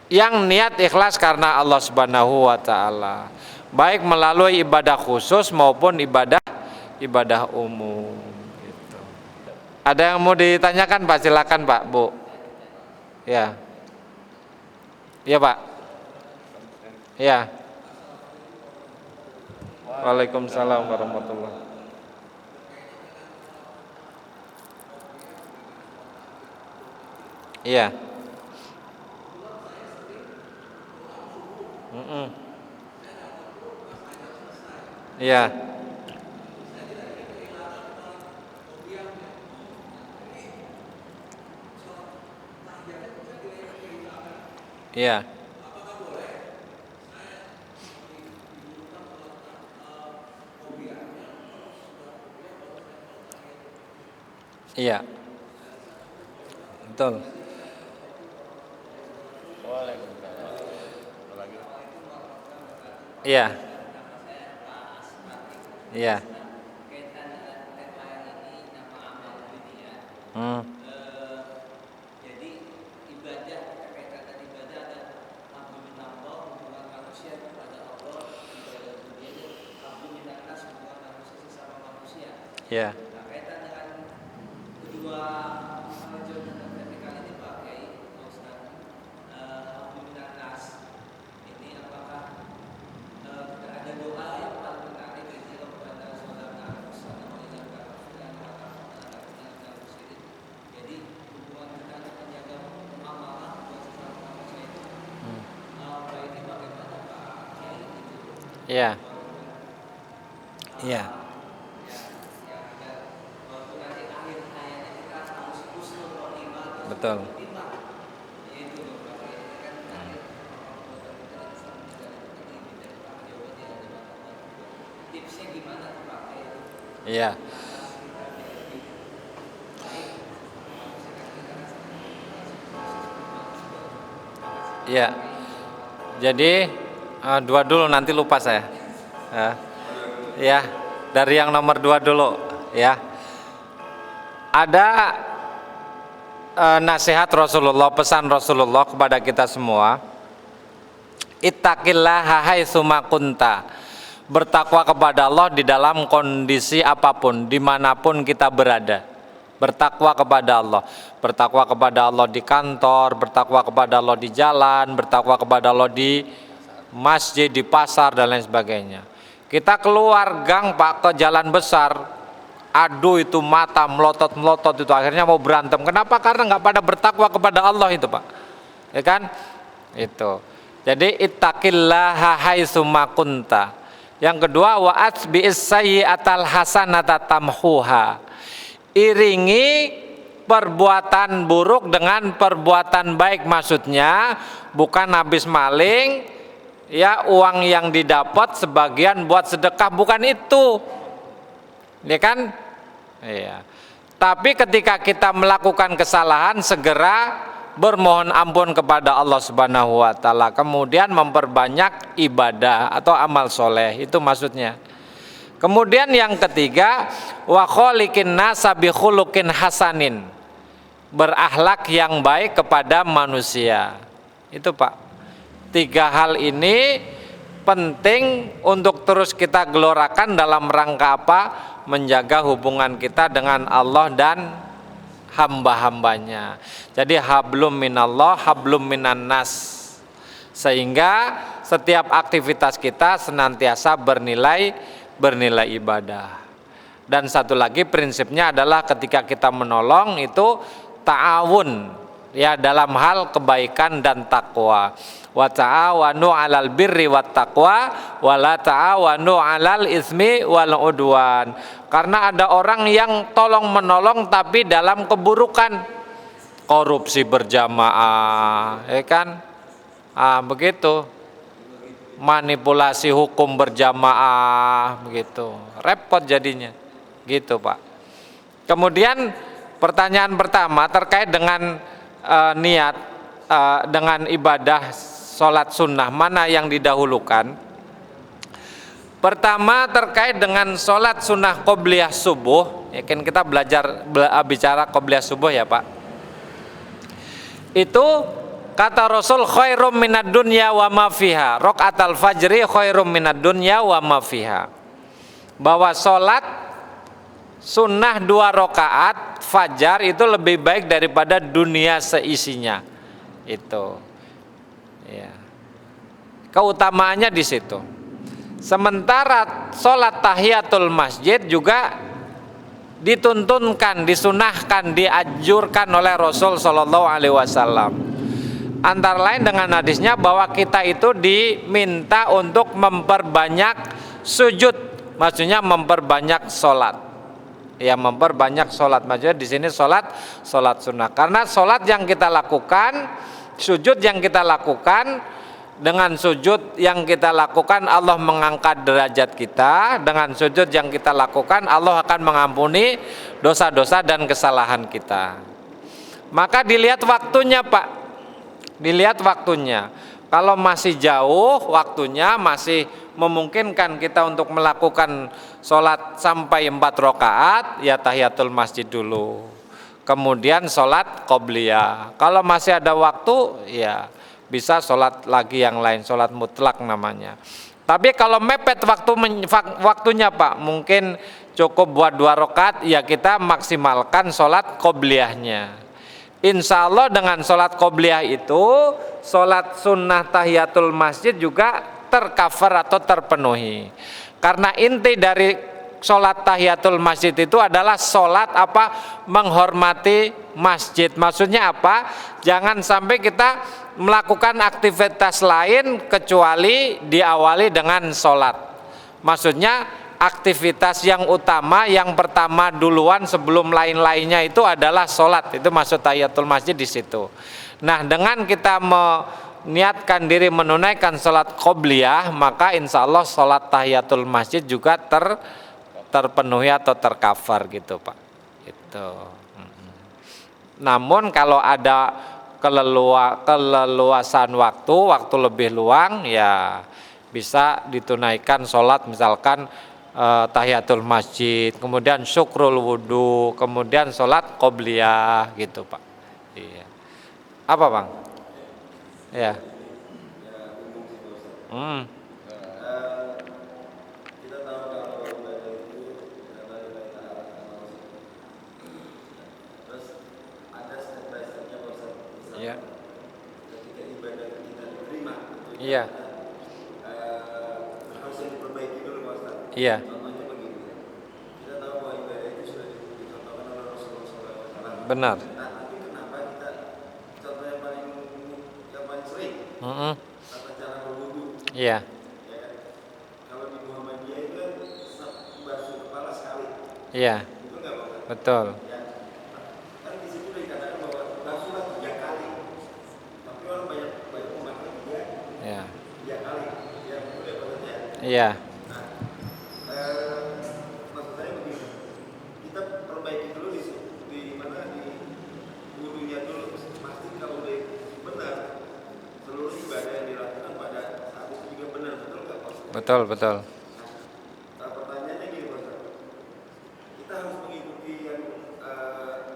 Yang niat ikhlas karena Allah Subhanahu wa taala. Baik melalui ibadah khusus maupun ibadah umum gitu. Ada yang mau ditanyakan, Pak? Silakan, Pak, Bu. Ya. Iya, Pak. Ya. Waalaikumsalam warahmatullahi. Iya. Iya. Iya. Iya. Betul. Iya. Iya. Hmm. Jadi ibadah kaitan ibadah dan abdu minallah hubungan manusia kepada Allah, ibadah dunia abdu minannas hubungan manusia sesama manusia. Iya. Nah, kaitan dengan kedua jurnal vertikal ini Pak Kiai, Pak Ustaz, abdu minannas ini apakah ada doa yang paling menarik ketika kepada saudara Rasulullah jadi hubungan kita menjaga amanah buat sesama manusia itu baiknya bagaimana Pak Kiai itu? Iya. Iya. Betul. Tipsnya gimana tuh Pak Kiai? Iya. Iya. Jadi dua dulu, nanti lupa saya. Ya, dari yang nomor 2 dulu. Ya. Ada nasihat Rasulullah, pesan Rasulullah kepada kita semua. Ittaqillaha haitsu ma kunta. Bertakwa kepada Allah di dalam kondisi apapun, dimanapun kita berada. Bertakwa kepada Allah. Bertakwa kepada Allah di kantor, bertakwa kepada Allah di jalan, bertakwa kepada Allah di masjid, di pasar, dan lain sebagainya. Kita keluar gang, Pak, ke jalan besar, aduh itu mata melotot-melotot itu, akhirnya mau berantem. Kenapa? Karena nggak pada bertakwa kepada Allah itu, Pak. Ya kan? Itu. Jadi ittaqillaha haitsu ma kunta. Yang kedua, wa atbi'is sayyi'atal hasanata tamhuha. Iringi perbuatan buruk dengan perbuatan baik, maksudnya bukan habis maling, ya uang yang didapat sebagian buat sedekah, bukan itu. Ya kan? Iya. Tapi ketika kita melakukan kesalahan, segera bermohon ampun kepada Allah Subhanahu wa taala, kemudian memperbanyak ibadah atau amal soleh, itu maksudnya. Kemudian yang ketiga, wa kholiqin nasa bi khuluqin hasanin. Berakhlak yang baik kepada manusia. Itu, Pak. 3 hal ini penting untuk terus kita gelorakan dalam rangka apa? Menjaga hubungan kita dengan Allah dan hamba-hambanya. Jadi hablum minallah, hablum minan nas. Sehingga setiap aktivitas kita senantiasa bernilai ibadah. Dan satu lagi prinsipnya adalah ketika kita menolong itu ta'awun, ya, dalam hal kebaikan dan takwa. Wa ta'awanu 'alal birri wat taqwa wa la ta'awanu 'alal ismi wal udwan. Karena ada orang yang tolong menolong tapi dalam keburukan, korupsi berjamaah, ya kan? Begitu. Manipulasi hukum berjamaah, begitu. Repot jadinya. Gitu, Pak. Kemudian pertanyaan pertama terkait dengan niat dengan ibadah sholat sunnah, mana yang didahulukan? Pertama terkait dengan sholat sunnah qobliyah subuh, ya kan kita bicara qobliyah subuh ya Pak. Itu kata Rasul khairum minad dunya wa ma fiha, raqatal fajri khairum minad dunya wa ma fiha. Bahwa sholat sunnah 2 rakaat fajar itu lebih baik daripada dunia seisinya. Itu, ya. Keutamaannya di situ. Sementara sholat tahiyatul masjid juga dituntunkan, disunahkan, dianjurkan oleh Rasul Shallallahu Alaihi Wasallam. Antara lain dengan hadisnya bahwa kita itu diminta untuk memperbanyak sujud, maksudnya memperbanyak sholat. Ya, memperbanyak sholat, maksudnya di sini sholat sunnah. Karena sholat yang kita lakukan, sujud yang kita lakukan, dengan sujud yang kita lakukan Allah mengangkat derajat kita. Dengan sujud yang kita lakukan Allah akan mengampuni dosa-dosa dan kesalahan kita. Maka dilihat waktunya Pak, dilihat waktunya. Kalau masih jauh waktunya, masih memungkinkan kita untuk melakukan sholat sampai 4 rakaat, ya tahiyatul masjid dulu, kemudian sholat qobliyah. Kalau masih ada waktu, ya bisa sholat lagi yang lain, sholat mutlak namanya. Tapi kalau mepet waktunya Pak, mungkin cukup buat 2 rakaat, ya kita maksimalkan sholat qobliyahnya. Insya Allah dengan sholat qobliyah itu, sholat sunnah tahiyatul masjid juga tercover atau terpenuhi. Karena inti dari sholat tahiyatul masjid itu adalah sholat apa? Menghormati masjid. Maksudnya apa? Jangan sampai kita melakukan aktivitas lain kecuali diawali dengan sholat. Maksudnya aktivitas yang utama, yang pertama duluan sebelum lain-lainnya itu adalah sholat. Itu maksud tahiyatul masjid di situ. Nah, dengan kita niatkan diri menunaikan sholat qobliyah, maka insya Allah sholat tahiyatul masjid juga terpenuhi atau tercover gitu Pak. Itu. Namun kalau ada keleluasan waktu lebih luang, ya bisa ditunaikan sholat misalkan tahiyatul masjid, kemudian syukrul wudu, kemudian sholat qobliyah gitu Pak. Iya. Apa Bang? Ya. Kita tahu kalau ibadah itu terus ada step by stepnya Pak. Iya. Ketika ibadah kita diterima, Iya. harus diperbaiki dulu Pak Ustaz. Iya. Contohnya begini. Kita tahu bahwa ibadah itu sudah dicontohkan oleh Rasulullah SAW. Benar. Nah, tapi kenapa kita contoh yang paling sering tata cara berwudu? Iya. Ya kan? Kalau di Muhammadiyah itu kan basuh kepala sekali. Iya. Itu enggak Pak? Betul. Ya. Kan di situ dikatakan bahwa basuhlah 3 kali. Tapi orang banyak memakai 3 kali. Ya betul ya Pak ya. Iya. Nah, maksud saya begini. Kita perbaiki dulu di mana di wudunya dulu. Pasti kalau udah benar, seluruh ibadah yang dilakukan pada saat itu juga benar, betul nggak Pak? Betul. Nah, pertanyaannya gini Pak, kita harus mengikuti yang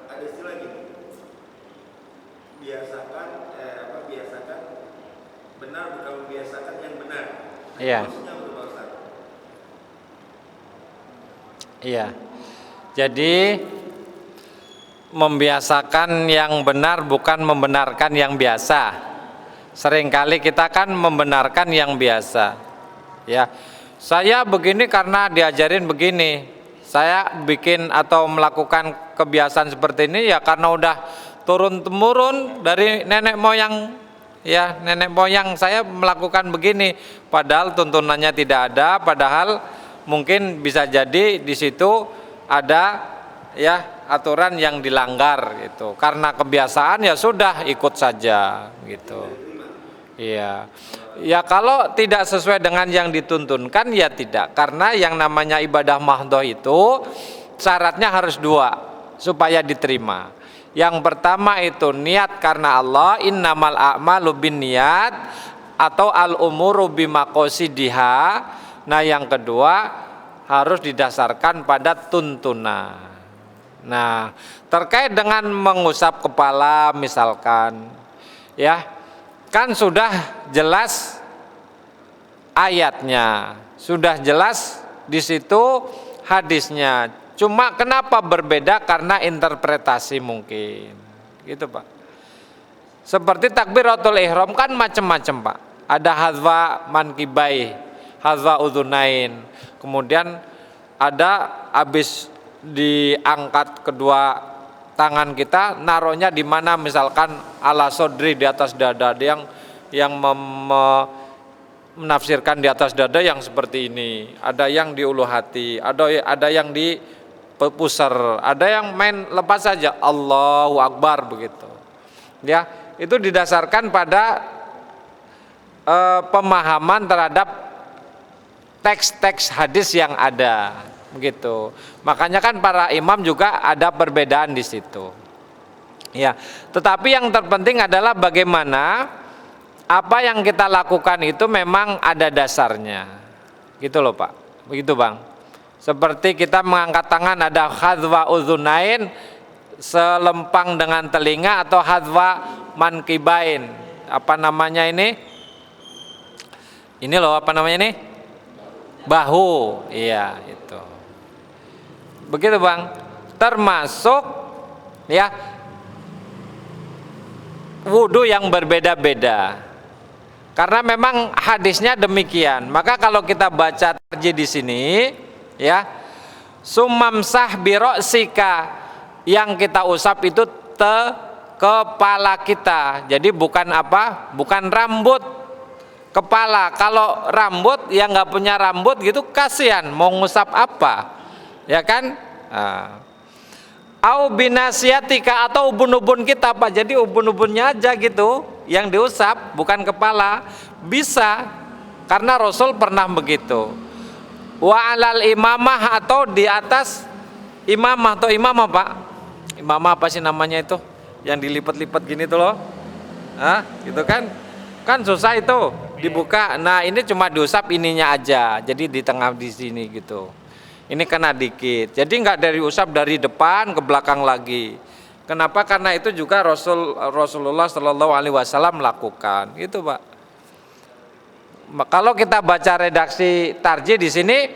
ada istilah gini, biasakan benar bukan membiasakan yang benar. Iya. Maksudnya apa Pak Ustaz? Iya. Jadi membiasakan yang benar bukan membenarkan yang biasa. Seringkali kita kan membenarkan yang biasa. Ya, saya begini karena diajarin begini. Saya bikin atau melakukan kebiasaan seperti ini ya karena udah turun temurun dari nenek moyang. Ya, nenek moyang saya melakukan begini. Padahal tuntunannya tidak ada. Padahal mungkin bisa jadi di situ ada ya aturan yang dilanggar gitu. Karena kebiasaan ya sudah ikut saja gitu. Iya. Ya kalau tidak sesuai dengan yang dituntunkan ya tidak. Karena yang namanya ibadah mahdhah itu syaratnya harus 2 supaya diterima. Yang pertama itu niat karena Allah, innamal a'malu binniyat atau al umuru bimaqasidiha. Nah, yang kedua harus didasarkan pada tuntunan. Nah, terkait dengan mengusap kepala misalkan ya, kan sudah jelas ayatnya, sudah jelas di situ hadisnya. Cuma kenapa berbeda? Karena interpretasi mungkin. Gitu, Pak. Seperti takbiratul ihram kan macam-macam, Pak. Ada hazwa mankibai, hazwa udhunain. Kemudian ada habis diangkat kedua tangan kita, naruhnya di mana, misalkan ala sodri, di atas dada. Ada yang menafsirkan di atas dada yang seperti ini, ada yang di ulu hati, ada yang di pusar, ada yang main lepas saja Allahu Akbar begitu. Ya, itu didasarkan pada pemahaman terhadap teks-teks hadis yang ada begitu. Makanya kan para imam juga ada perbedaan di situ. Ya, tetapi yang terpenting adalah bagaimana apa yang kita lakukan itu memang ada dasarnya. Gitu loh, Pak. Begitu, Bang. Seperti kita mengangkat tangan ada hadwa udhunain, selempang dengan telinga, atau hadwa mankibain. Apa namanya ini? Ini loh, apa namanya ini? Bahu. Iya, itu. Begitu, Bang. Termasuk ya wudu yang berbeda-beda. Karena memang hadisnya demikian. Maka kalau kita baca tarjih di sini ya, sumamsah birosika, yang kita usap itu kepala kita. Jadi bukan apa? Bukan rambut, kepala. Kalau rambut yang nggak punya rambut gitu kasihan, mau ngusap apa? Ya kan? Au binasiatika, atau ubun-ubun kita, Pak. Jadi ubun-ubunnya aja gitu yang diusap, bukan kepala. Bisa, karena Rasul pernah begitu. Wa alal imamah, atau di atas imamah, atau imamah, Pak. Imamah apa sih namanya itu? Yang dilipat-lipat gini tuh loh. Gitu kan? Kan susah itu dibuka. Nah, ini cuma diusap ininya aja. Jadi di tengah di sini gitu. Ini kena dikit. Jadi enggak dari usap dari depan ke belakang lagi. Kenapa? Karena itu juga Rasulullah Shallallahu Alaihi Wasallam melakukan. Itu, Pak. Kalau kita baca redaksi tarjih di sini,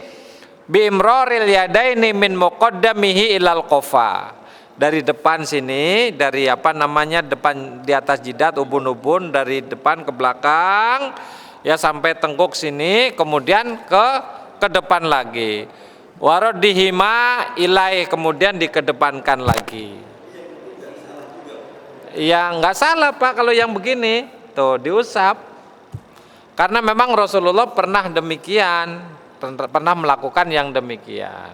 biimroril yadaini min muqaddamihi ilal qafa. Dari depan sini, dari apa namanya, depan di atas jidat, ubun-ubun, dari depan ke belakang ya sampai tengkuk sini, kemudian ke depan lagi. Waradihima ilai, kemudian dikedepankan lagi. Ya nggak salah, Pak, kalau yang begini tuh diusap. Karena memang Rasulullah pernah demikian, pernah melakukan yang demikian.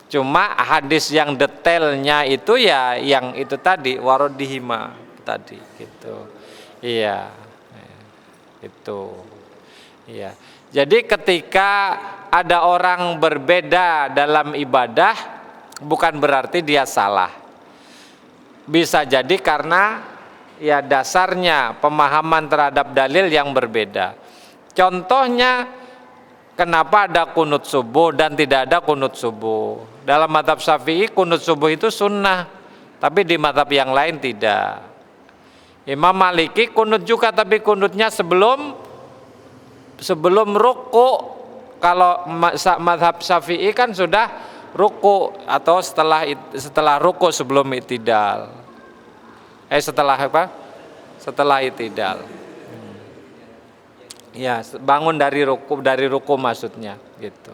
Cuma hadis yang detailnya itu ya yang itu tadi, waradihima tadi gitu. Iya. Itu. Iya. Jadi ketika ada orang berbeda dalam ibadah, bukan berarti dia salah. Bisa jadi karena ya dasarnya pemahaman terhadap dalil yang berbeda. Contohnya, kenapa ada kunut subuh dan tidak ada kunut subuh? Dalam mazhab Syafi'i kunut subuh itu sunnah, tapi di mazhab yang lain tidak. Imam Maliki kunut juga, tapi kunutnya sebelum ruku. Kalau mazhab Syafi'i kan sudah ruku atau setelah ruku sebelum i'tidal. Setelah apa? Setelah i'tidal. Ya, bangun dari ruku maksudnya gitu.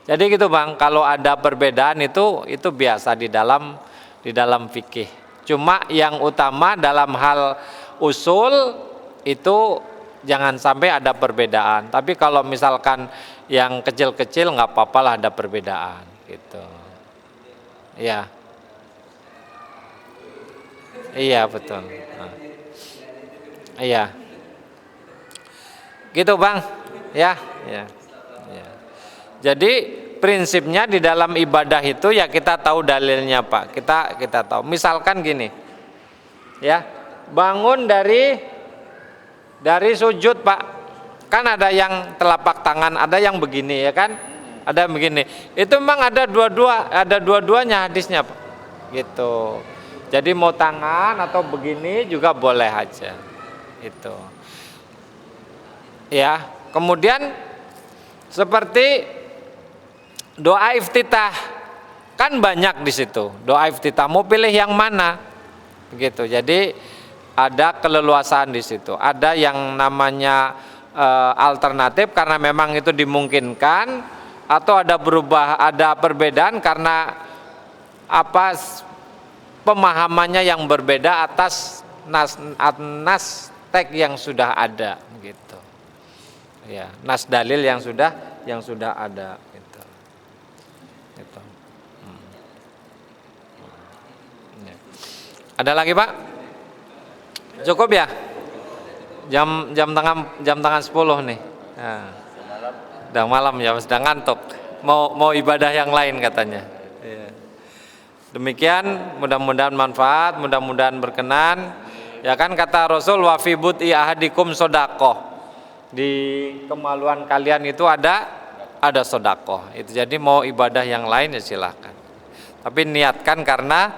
Jadi gitu Bang, kalau ada perbedaan itu biasa di dalam fikih. Cuma yang utama dalam hal usul itu jangan sampai ada perbedaan. Tapi kalau misalkan yang kecil-kecil nggak apa-apa lah ada perbedaan gitu. Iya. Iya betul. Nah. Iya. Gitu Bang. Ya. Jadi prinsipnya di dalam ibadah itu ya kita tahu dalilnya Pak. Kita tahu. Misalkan gini. Ya. Bangun dari sujud Pak. Kan ada yang telapak tangan, ada yang begini ya kan? Ada yang begini. Itu memang ada dua-duanya hadisnya Pak. Gitu. Jadi mau tangan atau begini juga boleh aja. Itu. Ya, kemudian seperti doa iftitah kan banyak di situ. Doa iftitah mau pilih yang mana? Begitu. Jadi ada keleluasaan di situ. Ada yang namanya alternatif karena memang itu dimungkinkan, atau ada perbedaan karena apa pemahamannya yang berbeda atas nas teks yang sudah ada gitu. Ya, nas dalil yang sudah ada gitu. Gitu. Ya. Ada lagi Pak? Cukup ya? Jam tangan 10 nih. Nah. Udah malam ya, sudah ngantuk. Mau ibadah yang lain katanya. Ya. Demikian, mudah-mudahan manfaat, mudah-mudahan berkenan. Ya kan kata Rasul, wa fi buti ahadikum shadaqah. Di kemaluan kalian itu ada sedekah. Itu jadi mau ibadah yang lain ya silahkan. Tapi niatkan karena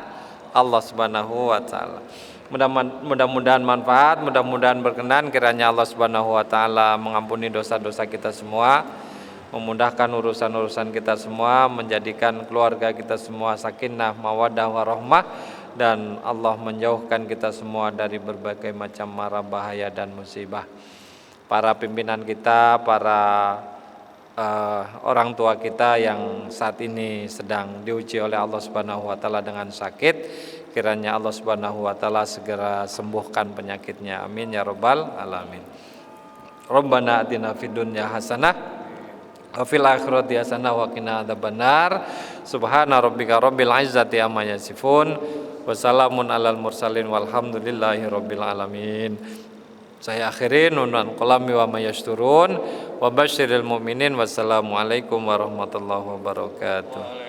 Allah Subhanahu wa taala. Mudah-mudahan manfaat, mudah-mudahan berkenan, kiranya Allah Subhanahu wa taala mengampuni dosa-dosa kita semua, memudahkan urusan-urusan kita semua, menjadikan keluarga kita semua sakinah, mawaddah warahmah, dan Allah menjauhkan kita semua dari berbagai macam mara bahaya dan musibah. Para pimpinan kita, para orang tua kita yang saat ini sedang diuji oleh Allah Subhanahu wa taala dengan sakit, kiranya Allah Subhanahu wa taala segera sembuhkan penyakitnya. Amin ya rabbal alamin. Rabbana atina fid dunya hasanah wa fil akhirati hasanah wa qina adzabannar. Subhana rabbika rabbil izzati amma yasifun wa salamun alal mursalin walhamdulillahi rabbil alamin. Saya akhirin nunan qalami wa mayasturun wa basyiril mu'minin. Wassalamualaikum warahmatullahi wabarakatuh.